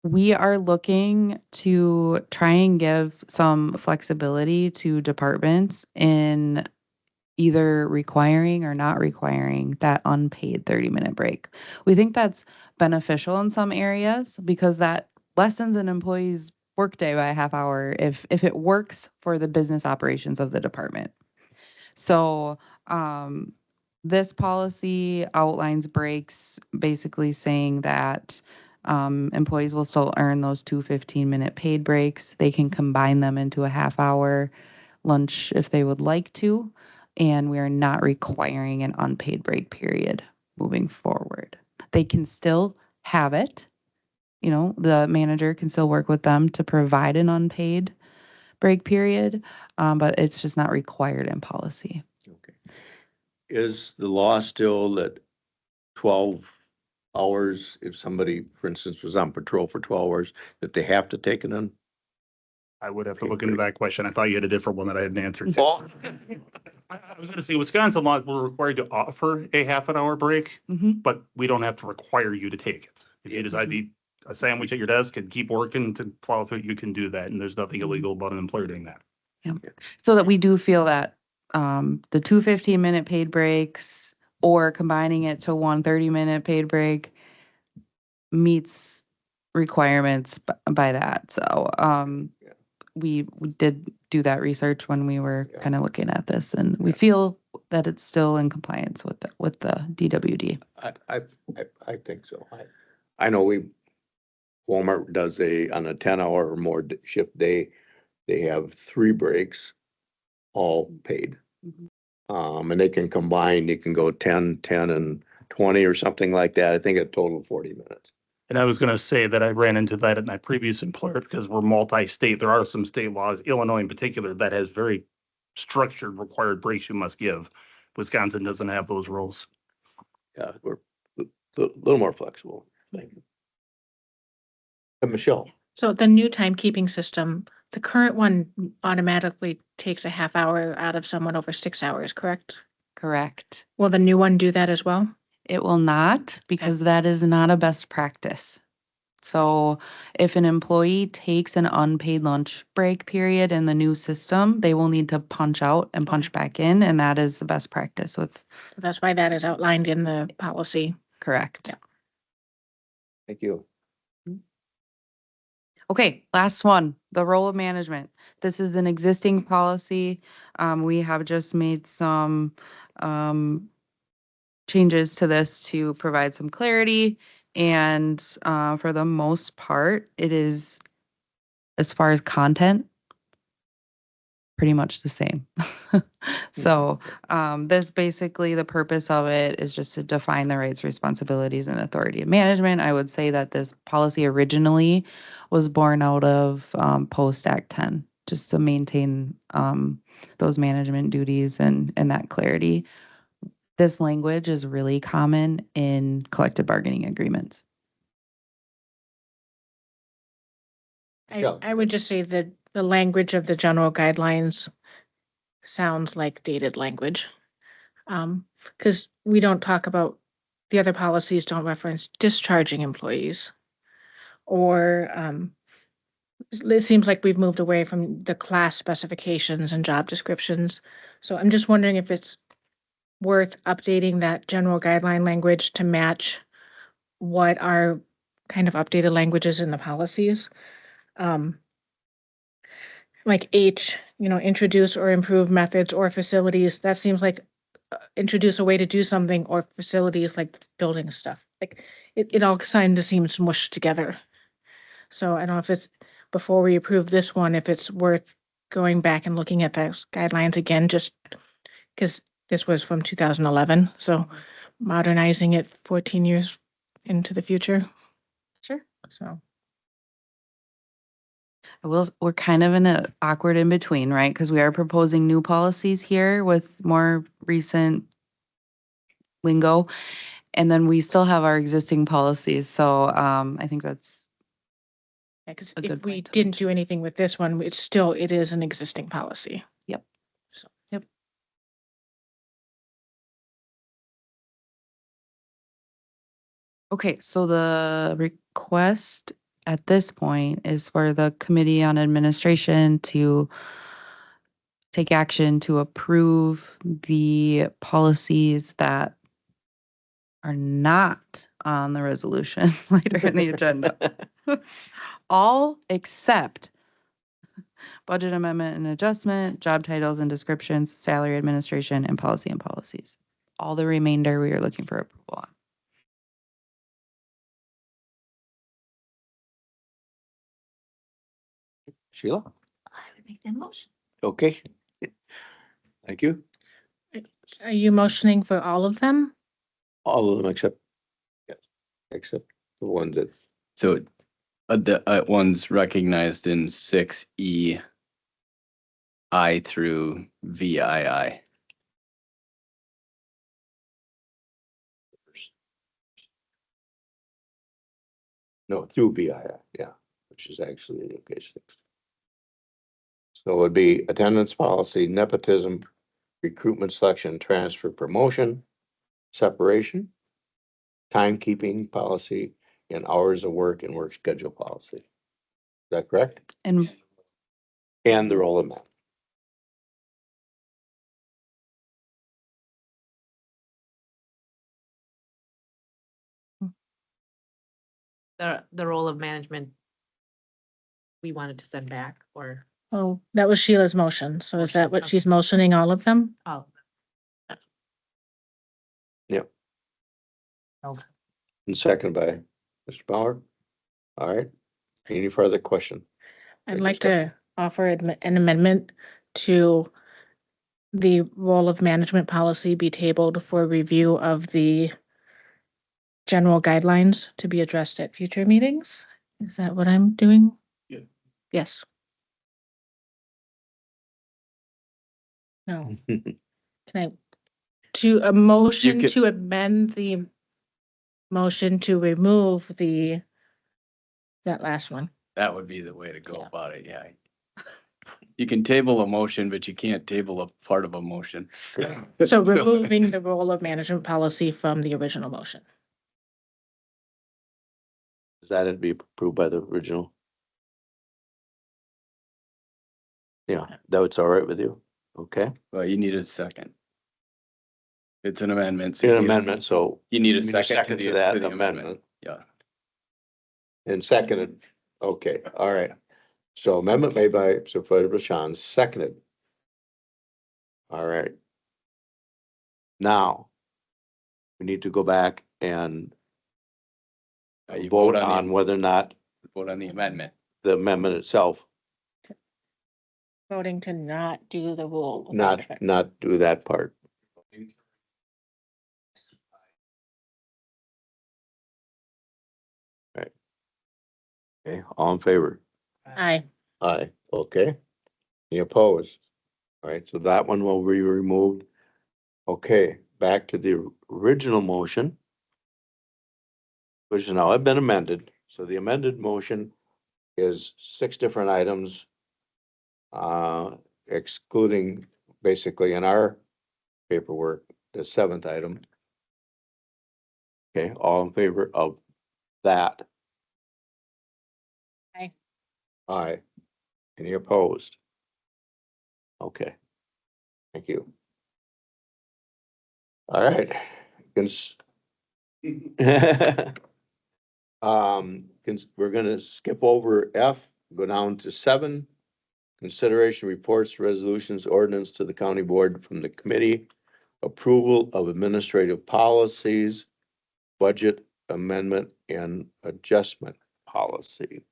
[SPEAKER 6] We are looking to try and give some flexibility to departments in either requiring or not requiring that unpaid 30-minute break. We think that's beneficial in some areas because that lessens an employee's workday by a half hour if it works for the business operations of the department. So This policy outlines breaks, basically saying that employees will still earn those two 15-minute paid breaks. They can combine them into a half-hour lunch if they would like to, and we are not requiring an unpaid break period moving forward. They can still have it. You know, the manager can still work with them to provide an unpaid break period, but it's just not required in policy.
[SPEAKER 1] Okay. Is the law still that 12 hours, if somebody, for instance, was on patrol for 12 hours, that they have to take it in?
[SPEAKER 10] I would have to look into that question. I thought you had a different one that I hadn't answered.
[SPEAKER 1] Oh,
[SPEAKER 10] I was gonna say Wisconsin law, we're required to offer a half an hour break,
[SPEAKER 6] Mhm.
[SPEAKER 10] but we don't have to require you to take it. If you decide to eat a sandwich at your desk and keep working to plow through it, you can do that. And there's nothing illegal about an employer doing that.
[SPEAKER 6] So that we do feel that the two 15-minute paid breaks or combining it to one 30-minute paid break meets requirements by that. So
[SPEAKER 1] Yeah.
[SPEAKER 6] we did do that research when we were
[SPEAKER 1] Yeah.
[SPEAKER 6] kind of looking at this, and we
[SPEAKER 1] Yeah.
[SPEAKER 6] feel that it's still in compliance with the DWD.
[SPEAKER 1] I think so. I know Walmart does on a 10-hour or more shift day, they have 3 breaks, all paid. And they can combine, you can go 10, 10 and 20 or something like that. I think a total of 40 minutes.
[SPEAKER 10] And I was gonna say that I ran into that at my previous employer because we're multi-state. There are some state laws, Illinois in particular, that has very structured required breaks you must give. Wisconsin doesn't have those rules.
[SPEAKER 1] Yeah, we're a little more flexible. Thank you. And Michelle,
[SPEAKER 4] So the new timekeeping system, the current one automatically takes a half hour out of someone over 6 hours, correct?
[SPEAKER 6] Correct.
[SPEAKER 4] Will the new one do that as well?
[SPEAKER 6] It will not, because that is not a best practice. So if an employee takes an unpaid lunch break period in the new system, they will need to punch out and punch back in, and that is the best practice with,
[SPEAKER 4] That's why that is outlined in the policy.
[SPEAKER 6] correct.
[SPEAKER 4] Yeah.
[SPEAKER 1] thank you.
[SPEAKER 6] Okay, last one, the role of management. This is an existing policy. We have just made some changes to this to provide some clarity. And for the most part, it is, as far as content, pretty much the same. So this basically, the purpose of it is just to define the rights, responsibilities, and authority of management. I would say that this policy originally was born out of post Act 10, just to maintain those management duties and that clarity. This language is really common in collective bargaining agreements.
[SPEAKER 1] Michelle.
[SPEAKER 4] I would just say that the language of the general guidelines sounds like dated language. Because we don't talk about, the other policies don't reference discharging employees. Or it seems like we've moved away from the class specifications and job descriptions. So I'm just wondering if it's worth updating that general guideline language to match what are kind of updated languages in the policies. Like H, introduce or improve methods or facilities. That seems like introduce a way to do something, or facilities like building stuff. Like it all kind of seems smushed together. So I don't know if it's, before we approve this one, if it's worth going back and looking at those guidelines again, just because this was from 2011. So modernizing it 14 years into the future.
[SPEAKER 6] Sure.
[SPEAKER 4] So.
[SPEAKER 6] We're kind of in an awkward in between, right? Because we are proposing new policies here with more recent lingo. And then we still have our existing policies. So I think that's
[SPEAKER 4] Because
[SPEAKER 6] a good
[SPEAKER 4] if we
[SPEAKER 6] point to
[SPEAKER 4] didn't
[SPEAKER 6] mention.
[SPEAKER 4] do anything with this one, it is an existing policy.
[SPEAKER 6] Yep.
[SPEAKER 4] So.
[SPEAKER 6] Yep. Okay, so the request at this point is for the Committee on Administration to take action to approve the policies that are not on the resolution later in the agenda. All except budget amendment and adjustment, job titles and descriptions, salary administration, and policies. all the remainder we are looking for approval on.
[SPEAKER 1] Sheila?
[SPEAKER 9] I would make that motion.
[SPEAKER 1] Okay. Thank you.
[SPEAKER 4] Are you motioning for all of them?
[SPEAKER 1] All of them except, yes, except the ones that,
[SPEAKER 2] So the one's recognized in 6E I through VII.
[SPEAKER 1] no, through BII, yeah, which is actually, okay, six. So it would be attendance policy, nepotism, recruitment, selection, transfer, promotion, separation, timekeeping policy, and hours of work and work schedule policy. Is that correct?
[SPEAKER 6] And
[SPEAKER 1] And the role of man.
[SPEAKER 8] The role of management we wanted to send back, or,
[SPEAKER 4] Oh, that was Sheila's motion. So is that
[SPEAKER 8] Motion,
[SPEAKER 4] what
[SPEAKER 8] okay.
[SPEAKER 4] she's motioning, all of them?
[SPEAKER 8] oh,
[SPEAKER 7] Okay.
[SPEAKER 1] And second by Mr. Bauer. All right. Any further question?
[SPEAKER 4] I'd like to offer an amendment to the role of management policy be tabled for review of the general guidelines to be addressed at future meetings. Is that what I'm doing?
[SPEAKER 10] Yeah.
[SPEAKER 4] Yes. No. Can I, to a motion
[SPEAKER 2] could-
[SPEAKER 4] to amend the motion to remove that last one.
[SPEAKER 2] That would be the way to go
[SPEAKER 4] Yeah.
[SPEAKER 2] about it, yeah. You can table a motion, but you can't table a part of a motion.
[SPEAKER 4] So removing the role of management policy from the original motion.
[SPEAKER 1] Does that be approved by the original? Yeah, that's all right with you? Okay.
[SPEAKER 2] Well, you need a second. It's an amendment. so
[SPEAKER 1] An
[SPEAKER 2] you need a-
[SPEAKER 1] amendment, so.
[SPEAKER 2] You need a
[SPEAKER 1] you
[SPEAKER 2] second to
[SPEAKER 1] that
[SPEAKER 2] to the
[SPEAKER 1] amendment.
[SPEAKER 2] Yeah.
[SPEAKER 1] And seconded, okay, all right. So amendment made by Supervisor Bashan, seconded. All right. Now, we need to go back and
[SPEAKER 2] You
[SPEAKER 1] vote
[SPEAKER 2] the-
[SPEAKER 1] on whether or not
[SPEAKER 2] Vote on the amendment.
[SPEAKER 1] the amendment itself,
[SPEAKER 4] Voting to not do the role. of
[SPEAKER 1] not,
[SPEAKER 4] management.
[SPEAKER 1] not do that part. Right. Okay, all in favor?
[SPEAKER 4] Aye.
[SPEAKER 1] Aye, okay. Any opposed? All right, so that one will be removed. Okay, back to the original motion, which has now been amended. So the amended motion is 6 different items, excluding basically in our paperwork, the 7th item. Okay, all in favor of that?
[SPEAKER 4] Aye.
[SPEAKER 1] Aye. Any opposed? Okay. Thank you. All right. We're gonna skip over F, go down to 7. Consideration reports, resolutions, ordinance to the county board from the committee. Approval of administrative policies, budget amendment and adjustment policy.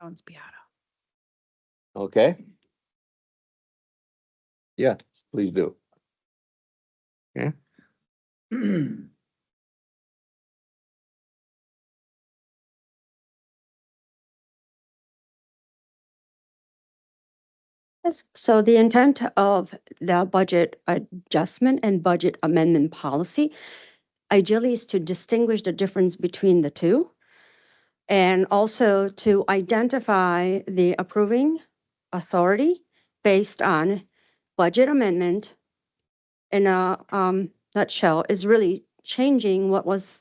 [SPEAKER 6] Sounds Beata.
[SPEAKER 1] Okay? Yeah, please do. Okay.
[SPEAKER 5] Yes, so the intent of the budget adjustment and budget amendment policy ideally is to distinguish the difference between the two and also to identify the approving authority based on budget amendment in a nutshell is really changing what was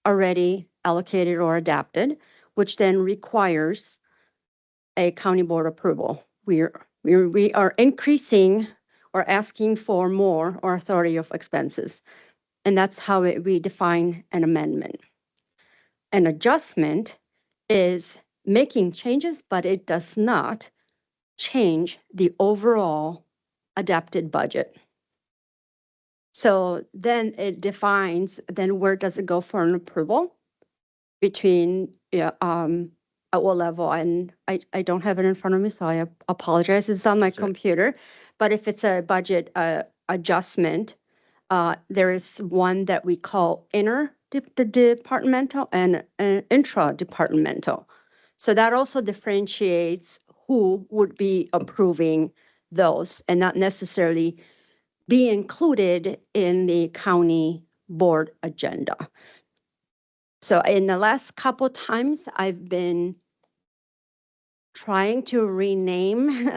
[SPEAKER 5] already allocated or adapted, which then requires a county board approval. We are increasing or asking for more or authority of expenses. And that's how we define an amendment. An adjustment is making changes, but it does not change the overall adapted budget. So then it defines, then where does it go for an approval between, yeah, at what level? And I don't have it in front of me, so I apologize. It's on my
[SPEAKER 1] Sure.
[SPEAKER 5] computer. But if it's a budget adjustment, there is one that we call departmental and intra-departmental. So that also differentiates who would be approving those and not necessarily be included in the county board agenda. So in the last couple times, I've been trying to rename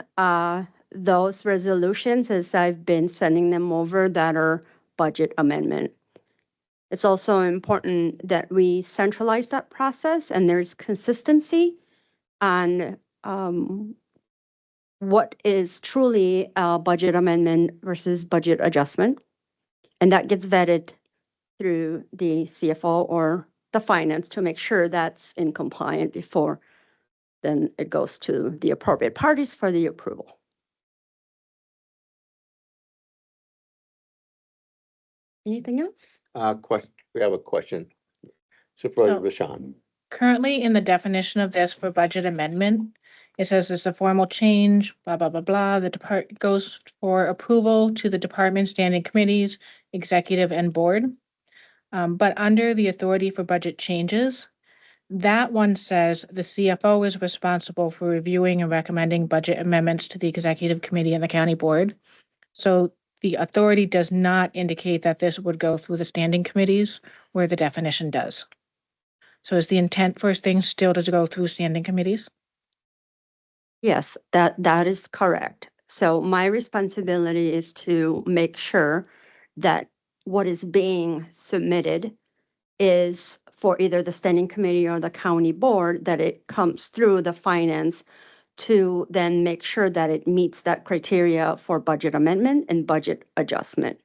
[SPEAKER 5] those resolutions as I've been sending them over that are budget amendment. It's also important that we centralize that process and there's consistency on what is truly a budget amendment versus budget adjustment. And that gets vetted through the CFO or the finance to make sure that's in compliant before then it goes to the appropriate parties for the approval. Anything else?
[SPEAKER 1] We have a question. Supervisor
[SPEAKER 4] So-
[SPEAKER 1] Bashan.
[SPEAKER 4] Currently, in the definition of this for budget amendment, it says it's a formal change, blah, blah, blah, blah. The depart goes for approval to the department standing committees, executive and board. But under the authority for budget changes, that one says the CFO is responsible for reviewing and recommending budget amendments to the executive committee and the county board. So the authority does not indicate that this would go through the standing committees where the definition does. So is the intent for things still to go through standing committees?
[SPEAKER 5] Yes, that is correct. So my responsibility is to make sure that what is being submitted is for either the standing committee or the county board, that it comes through the finance to then make sure that it meets that criteria for budget amendment and budget adjustment.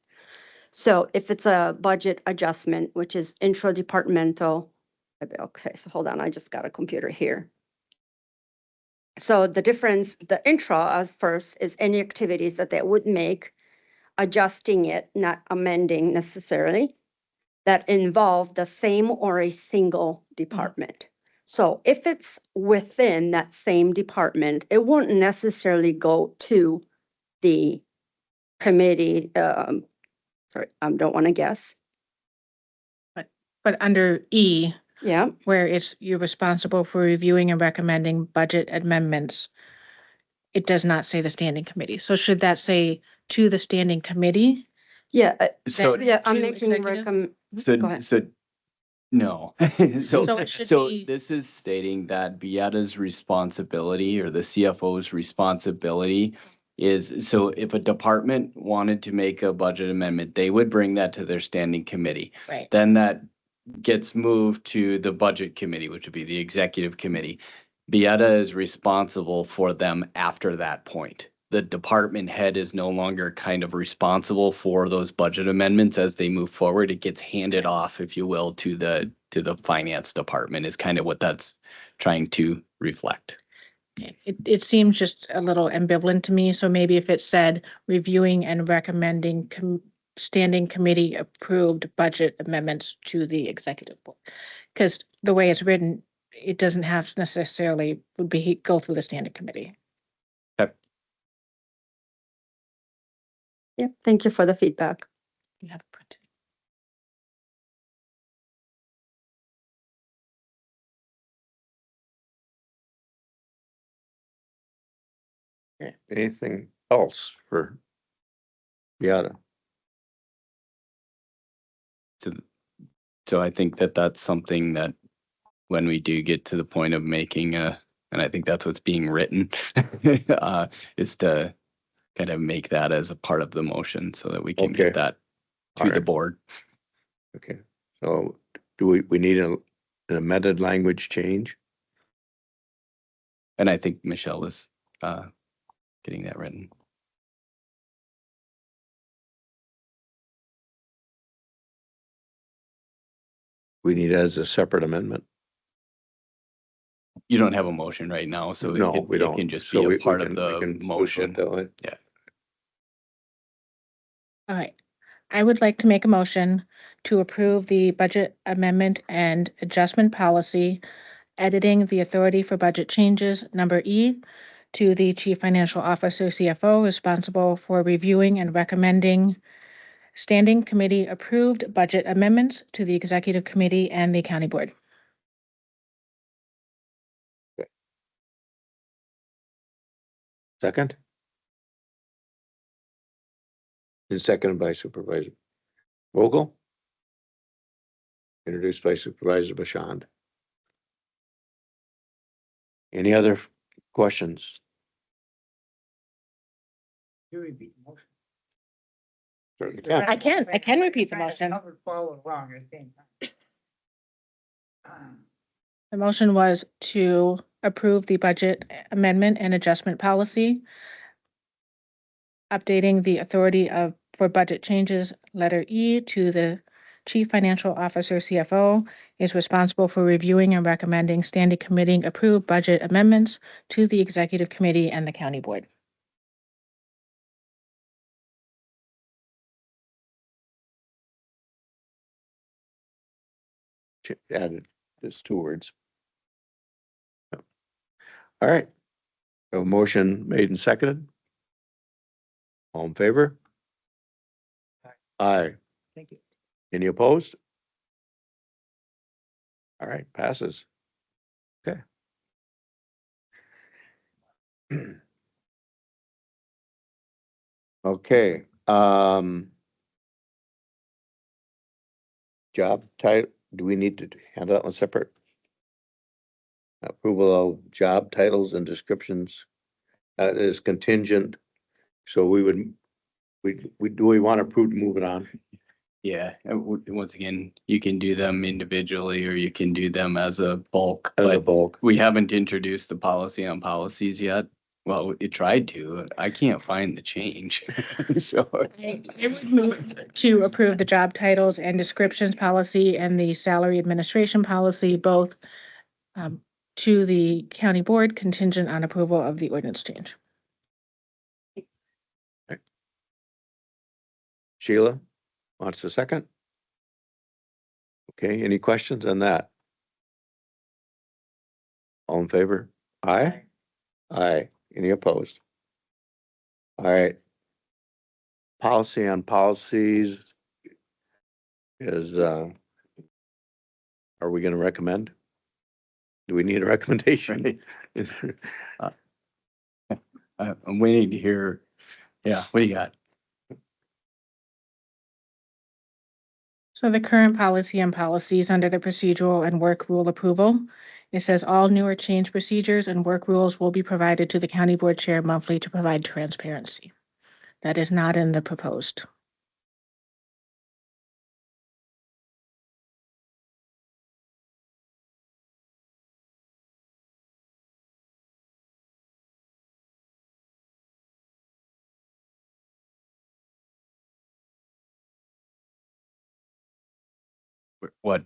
[SPEAKER 5] So if it's a budget adjustment, which is intra-departmental, okay, so hold on, I just got a computer here. So the difference, the intra as first is any activities that they would make, adjusting it, not amending necessarily, that involve the same or a single department. So if it's within that same department, it won't necessarily go to the committee. Sorry, I don't want to guess.
[SPEAKER 4] But under E,
[SPEAKER 5] Yeah.
[SPEAKER 4] where it's you're responsible for reviewing and recommending budget amendments, it does not say the standing committee. So should that say to the standing committee?
[SPEAKER 5] Yeah,
[SPEAKER 2] So,
[SPEAKER 5] yeah, I'm
[SPEAKER 4] to
[SPEAKER 5] making
[SPEAKER 4] executive?
[SPEAKER 5] go ahead.
[SPEAKER 2] so, no.
[SPEAKER 4] So
[SPEAKER 2] So,
[SPEAKER 4] it should
[SPEAKER 2] so
[SPEAKER 4] be-
[SPEAKER 2] this is stating that Beata's responsibility or the CFO's responsibility is, so if a department wanted to make a budget amendment, they would bring that to their standing committee.
[SPEAKER 4] Right.
[SPEAKER 2] Then that gets moved to the budget committee, which would be the executive committee. Beata is responsible for them after that point. The department head is no longer kind of responsible for those budget amendments as they move forward. It gets handed off, if you will, to the finance department is kind of what that's trying to reflect.
[SPEAKER 4] It seems just a little ambivalent to me. So maybe if it said reviewing and recommending standing committee approved budget amendments to the executive board. Because the way it's written, it doesn't have to necessarily go through the standing committee.
[SPEAKER 5] Yeah, thank you for the feedback.
[SPEAKER 4] You have it printed.
[SPEAKER 1] Anything else for Beata?
[SPEAKER 2] So I think that that's something that when we do get to the point of making and I think that's what's being written, is to kind of make that as a part of the motion so that we can
[SPEAKER 1] Okay.
[SPEAKER 2] get that to the
[SPEAKER 1] Alright.
[SPEAKER 2] board.
[SPEAKER 1] Okay, so do we need an amended language change?
[SPEAKER 2] And I think Michelle is getting that written.
[SPEAKER 1] We need it as a separate amendment.
[SPEAKER 2] You don't have a motion right now, so
[SPEAKER 1] No, we
[SPEAKER 2] it
[SPEAKER 1] don't.
[SPEAKER 2] can just
[SPEAKER 1] So
[SPEAKER 2] be
[SPEAKER 1] we
[SPEAKER 2] a part of
[SPEAKER 1] can- we
[SPEAKER 2] the
[SPEAKER 1] can move
[SPEAKER 2] motion.
[SPEAKER 1] until it-
[SPEAKER 4] All right. I would like to make a motion to approve the budget amendment and adjustment policy, editing the authority for budget changes, number E, to the Chief Financial Officer, CFO, responsible for reviewing and recommending standing committee approved budget amendments to the Executive Committee and the County Board.
[SPEAKER 1] Second? And seconded by Supervisor Vogel. Introduced by Supervisor Bashand. Any other questions?
[SPEAKER 7] repeat the motion.
[SPEAKER 1] Certainly can.
[SPEAKER 4] I can repeat the motion.
[SPEAKER 7] Follow along at the same time.
[SPEAKER 4] The motion was to approve the budget amendment and adjustment policy, updating the authority for budget changes, letter E, to the Chief Financial Officer, CFO, is responsible for reviewing and recommending standing committee approved budget amendments to the Executive Committee and the County Board.
[SPEAKER 1] Added just 2 words. All right. A motion made and seconded. All in favor? Aye.
[SPEAKER 7] Thank you.
[SPEAKER 1] Any opposed? All right, passes. Okay. Okay, job title, do we need to handle that one separate? Approval of job titles and descriptions, that is contingent, so we do we want to approve to move it on?
[SPEAKER 2] Yeah, once again, you can do them individually or you can do them as a bulk.
[SPEAKER 1] As a
[SPEAKER 2] but
[SPEAKER 1] bulk,
[SPEAKER 2] We haven't introduced the policy on policies yet. Well, it tried to. I can't find the change. So,
[SPEAKER 4] I would move to approve the job titles and descriptions policy and the salary administration policy, both to the county board contingent on approval of the ordinance change.
[SPEAKER 1] Sheila wants a second? Okay, any questions on that? All in favor? Aye? Aye. Any opposed? All right. Policy on policies is, are we gonna recommend? Do we need a recommendation?
[SPEAKER 2] I'm waiting to hear. Yeah, what do you got?
[SPEAKER 4] So the current policy and policies under the procedural and work rule approval, it says all new or changed procedures and work rules will be provided to the county board chair monthly to provide transparency. That is not in the proposed.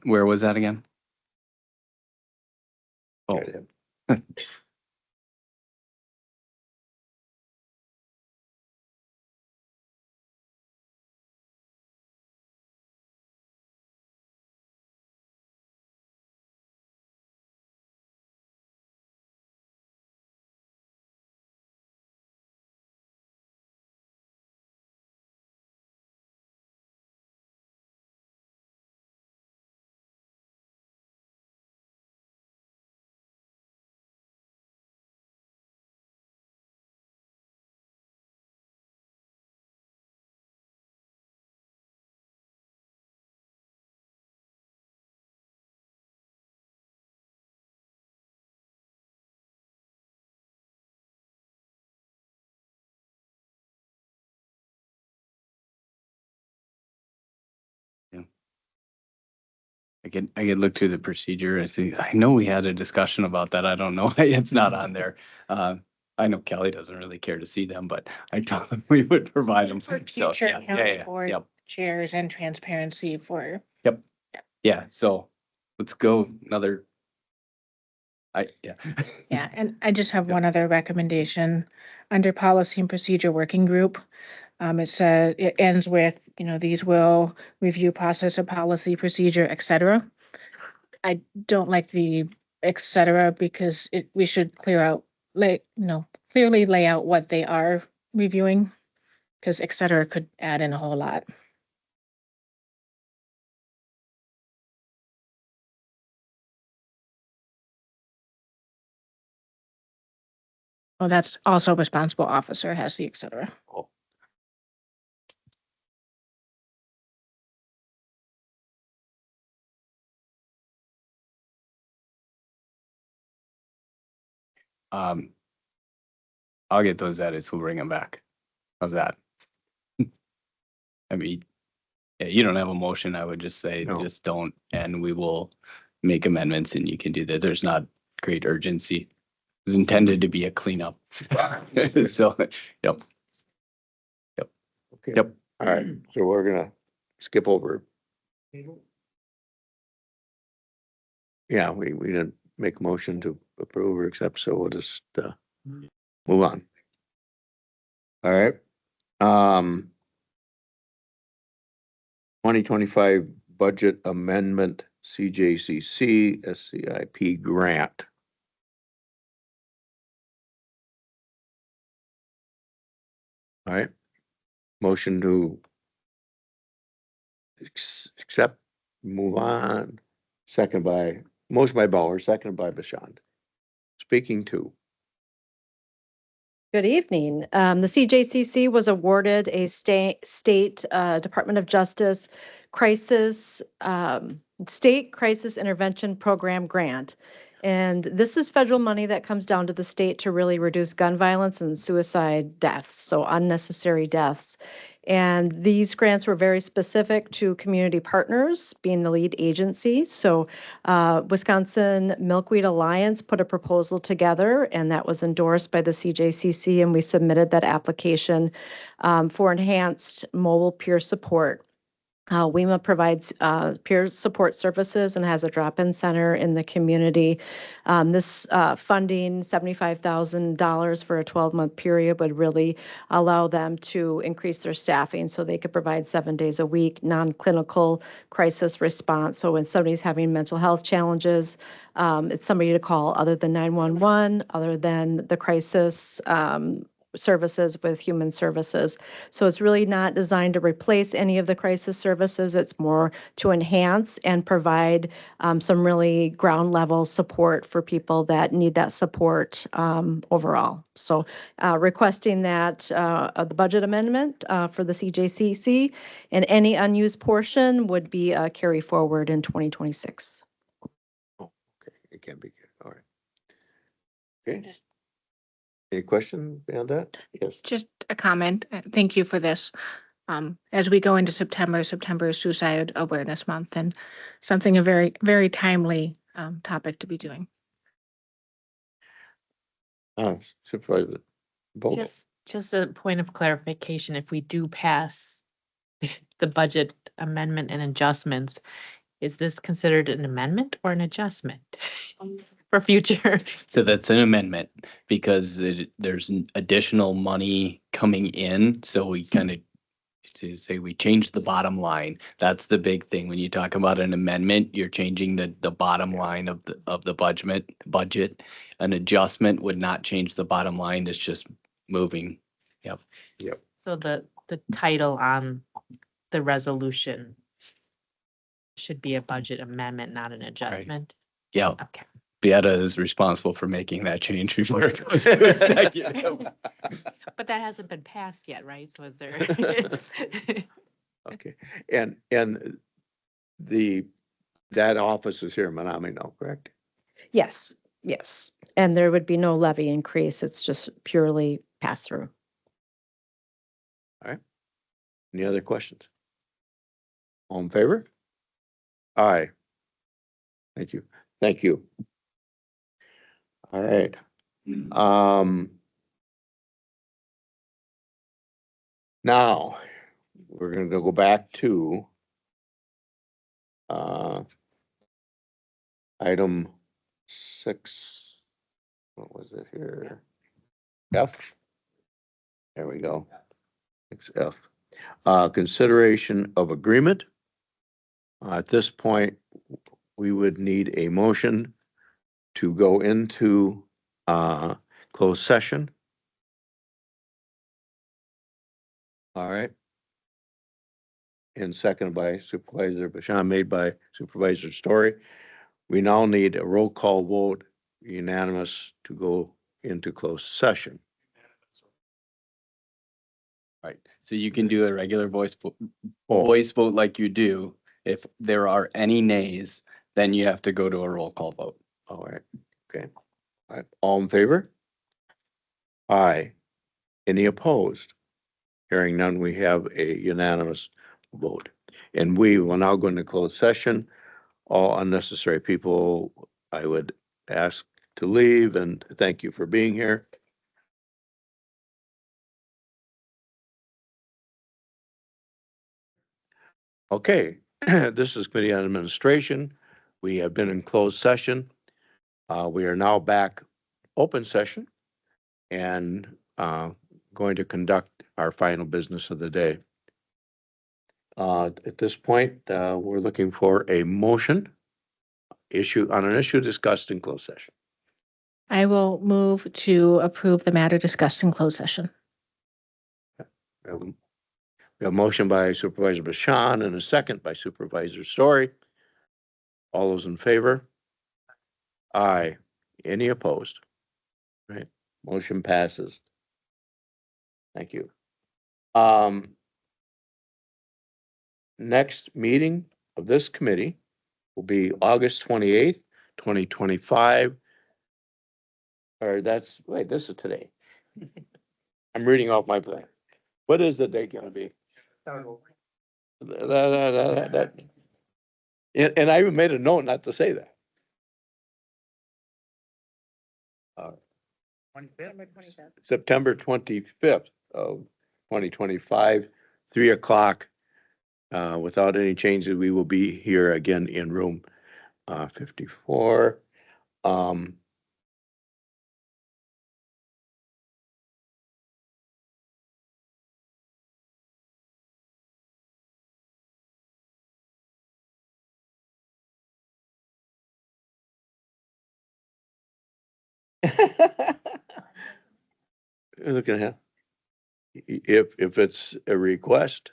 [SPEAKER 2] Where was that again? Oh, I could look through the procedure and see, I know we had a discussion about that. I don't know. It's not on there. I know Kelly doesn't really care to see them, but I told them we would provide them.
[SPEAKER 4] For
[SPEAKER 2] So,
[SPEAKER 4] future
[SPEAKER 2] yeah,
[SPEAKER 4] county
[SPEAKER 2] yeah,
[SPEAKER 4] board
[SPEAKER 2] yep,
[SPEAKER 4] chairs and transparency for.
[SPEAKER 2] yeah. So let's go another Yeah.
[SPEAKER 4] Yeah, and I just have one other recommendation. Under policy and procedure working group, it says, it ends with, these will review process of policy, procedure, et cetera. I don't like the et cetera because we should clearly lay out what they are reviewing, because et cetera could add in a whole lot. Well, that's also responsible officer has the et cetera.
[SPEAKER 2] Um, I'll get those edits. We'll bring them back. How's that? I mean, yeah, you don't have a motion. I would just say,
[SPEAKER 1] No.
[SPEAKER 2] just don't, and we will make amendments and you can do that. There's not great urgency. It was intended to be a cleanup. So, yep,
[SPEAKER 1] Okay.
[SPEAKER 2] yep.
[SPEAKER 1] All right, so we're gonna skip over. Yeah, we didn't make a motion to approve or accept, so we'll just, move on. All right. 2025 budget amendment, CJCC, SCIP grant. All right. Motion to accept, move on. Motion by Bauer, second by Bashand. Speaking to.
[SPEAKER 5] Good evening. The CJCC was awarded a state Department of Justice State Crisis Intervention Program grant. And this is federal money that comes down to the state to really reduce gun violence and suicide deaths, so unnecessary deaths. And these grants were very specific to community partners being the lead agency. So Wisconsin Milkweed Alliance put a proposal together, and that was endorsed by the CJCC, and we submitted that application for enhanced mobile peer support. WEMA provides peer support services and has a drop-in center in the community. This funding, $75,000 for a 12-month period, would really allow them to increase their staffing so they could provide 7 days a week, non-clinical crisis response. So when somebody's having mental health challenges, it's somebody to call other than 911, other than the crisis services with human services. So it's really not designed to replace any of the crisis services. It's more to enhance and provide some really ground level support for people that need that support overall. So requesting that the budget amendment for the CJCC, and any unused portion would be carry forward in 2026.
[SPEAKER 1] Oh, okay, it can be, all right. Okay. Any question beyond that? Yes.
[SPEAKER 4] Just a comment. Thank you for this. As we go into September, September is Suicide Awareness Month, and something a very, very timely topic to be doing.
[SPEAKER 1] Supervisor Bolt.
[SPEAKER 8] Just a point of clarification, if we do pass the budget amendment and adjustments, is this considered an amendment or an adjustment for future?
[SPEAKER 2] So that's an amendment because there's additional money coming in. So we kind of to say we changed the bottom line. That's the big thing. When you talk about an amendment, you're changing the bottom line of the budget. An adjustment would not change the bottom line. It's just moving. Yep.
[SPEAKER 8] So the title on the resolution should be a budget amendment, not an adjustment.
[SPEAKER 2] Yeah.
[SPEAKER 8] Okay.
[SPEAKER 2] Beata is responsible for making that change before it goes to executive.
[SPEAKER 8] But that hasn't been passed yet, right? So is there?
[SPEAKER 1] Okay, and that office is here in Menominee, correct?
[SPEAKER 5] Yes, yes. And there would be no levy increase. It's just purely pass through.
[SPEAKER 1] All right. Any other questions? All in favor? Aye. Thank you. Thank you. All right. Now we're going to go back to item 6. what was it here? F. There we go. It's F. Consideration of agreement. At this point, we would need a motion to go into closed session. All right. And seconded by Supervisor Bashan, made by Supervisor Story. We now need a roll call vote, unanimous, to go into closed session.
[SPEAKER 2] Right, so you can do a regular
[SPEAKER 1] Oh.
[SPEAKER 2] voice vote like you do. If there are any nays, then you have to go to a roll call vote.
[SPEAKER 1] All right, okay. All right, all in favor? Aye. Any opposed? Hearing none, we have a unanimous vote. And we will now go into closed session. All unnecessary people, I would ask to leave, and thank you for being here. Okay, this is Committee on Administration. We have been in closed session. We are now back open session and going to conduct our final business of the day. At this point, we're looking for a motion on an issue discussed in closed session.
[SPEAKER 4] I will move to approve the matter discussed in closed session.
[SPEAKER 1] We have a motion by Supervisor Bashan and a second by Supervisor Story. All those in favor? Aye. Any opposed? Right, motion passes. Thank you. Next meeting of this committee will be August 28th, 2025. Or wait, this is today. I'm reading off my plan. What is the date gonna be? And I even made a note not to say that. September 25th of 2025, 3:00. Without any changes, we will be here again in room 54. Looking at, if it's a request.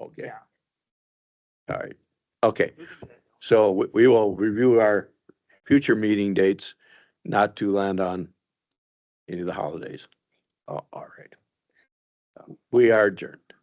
[SPEAKER 1] Okay. All right. Okay. So we will review our future meeting dates, not to land on any of the holidays. All right. We are adjourned.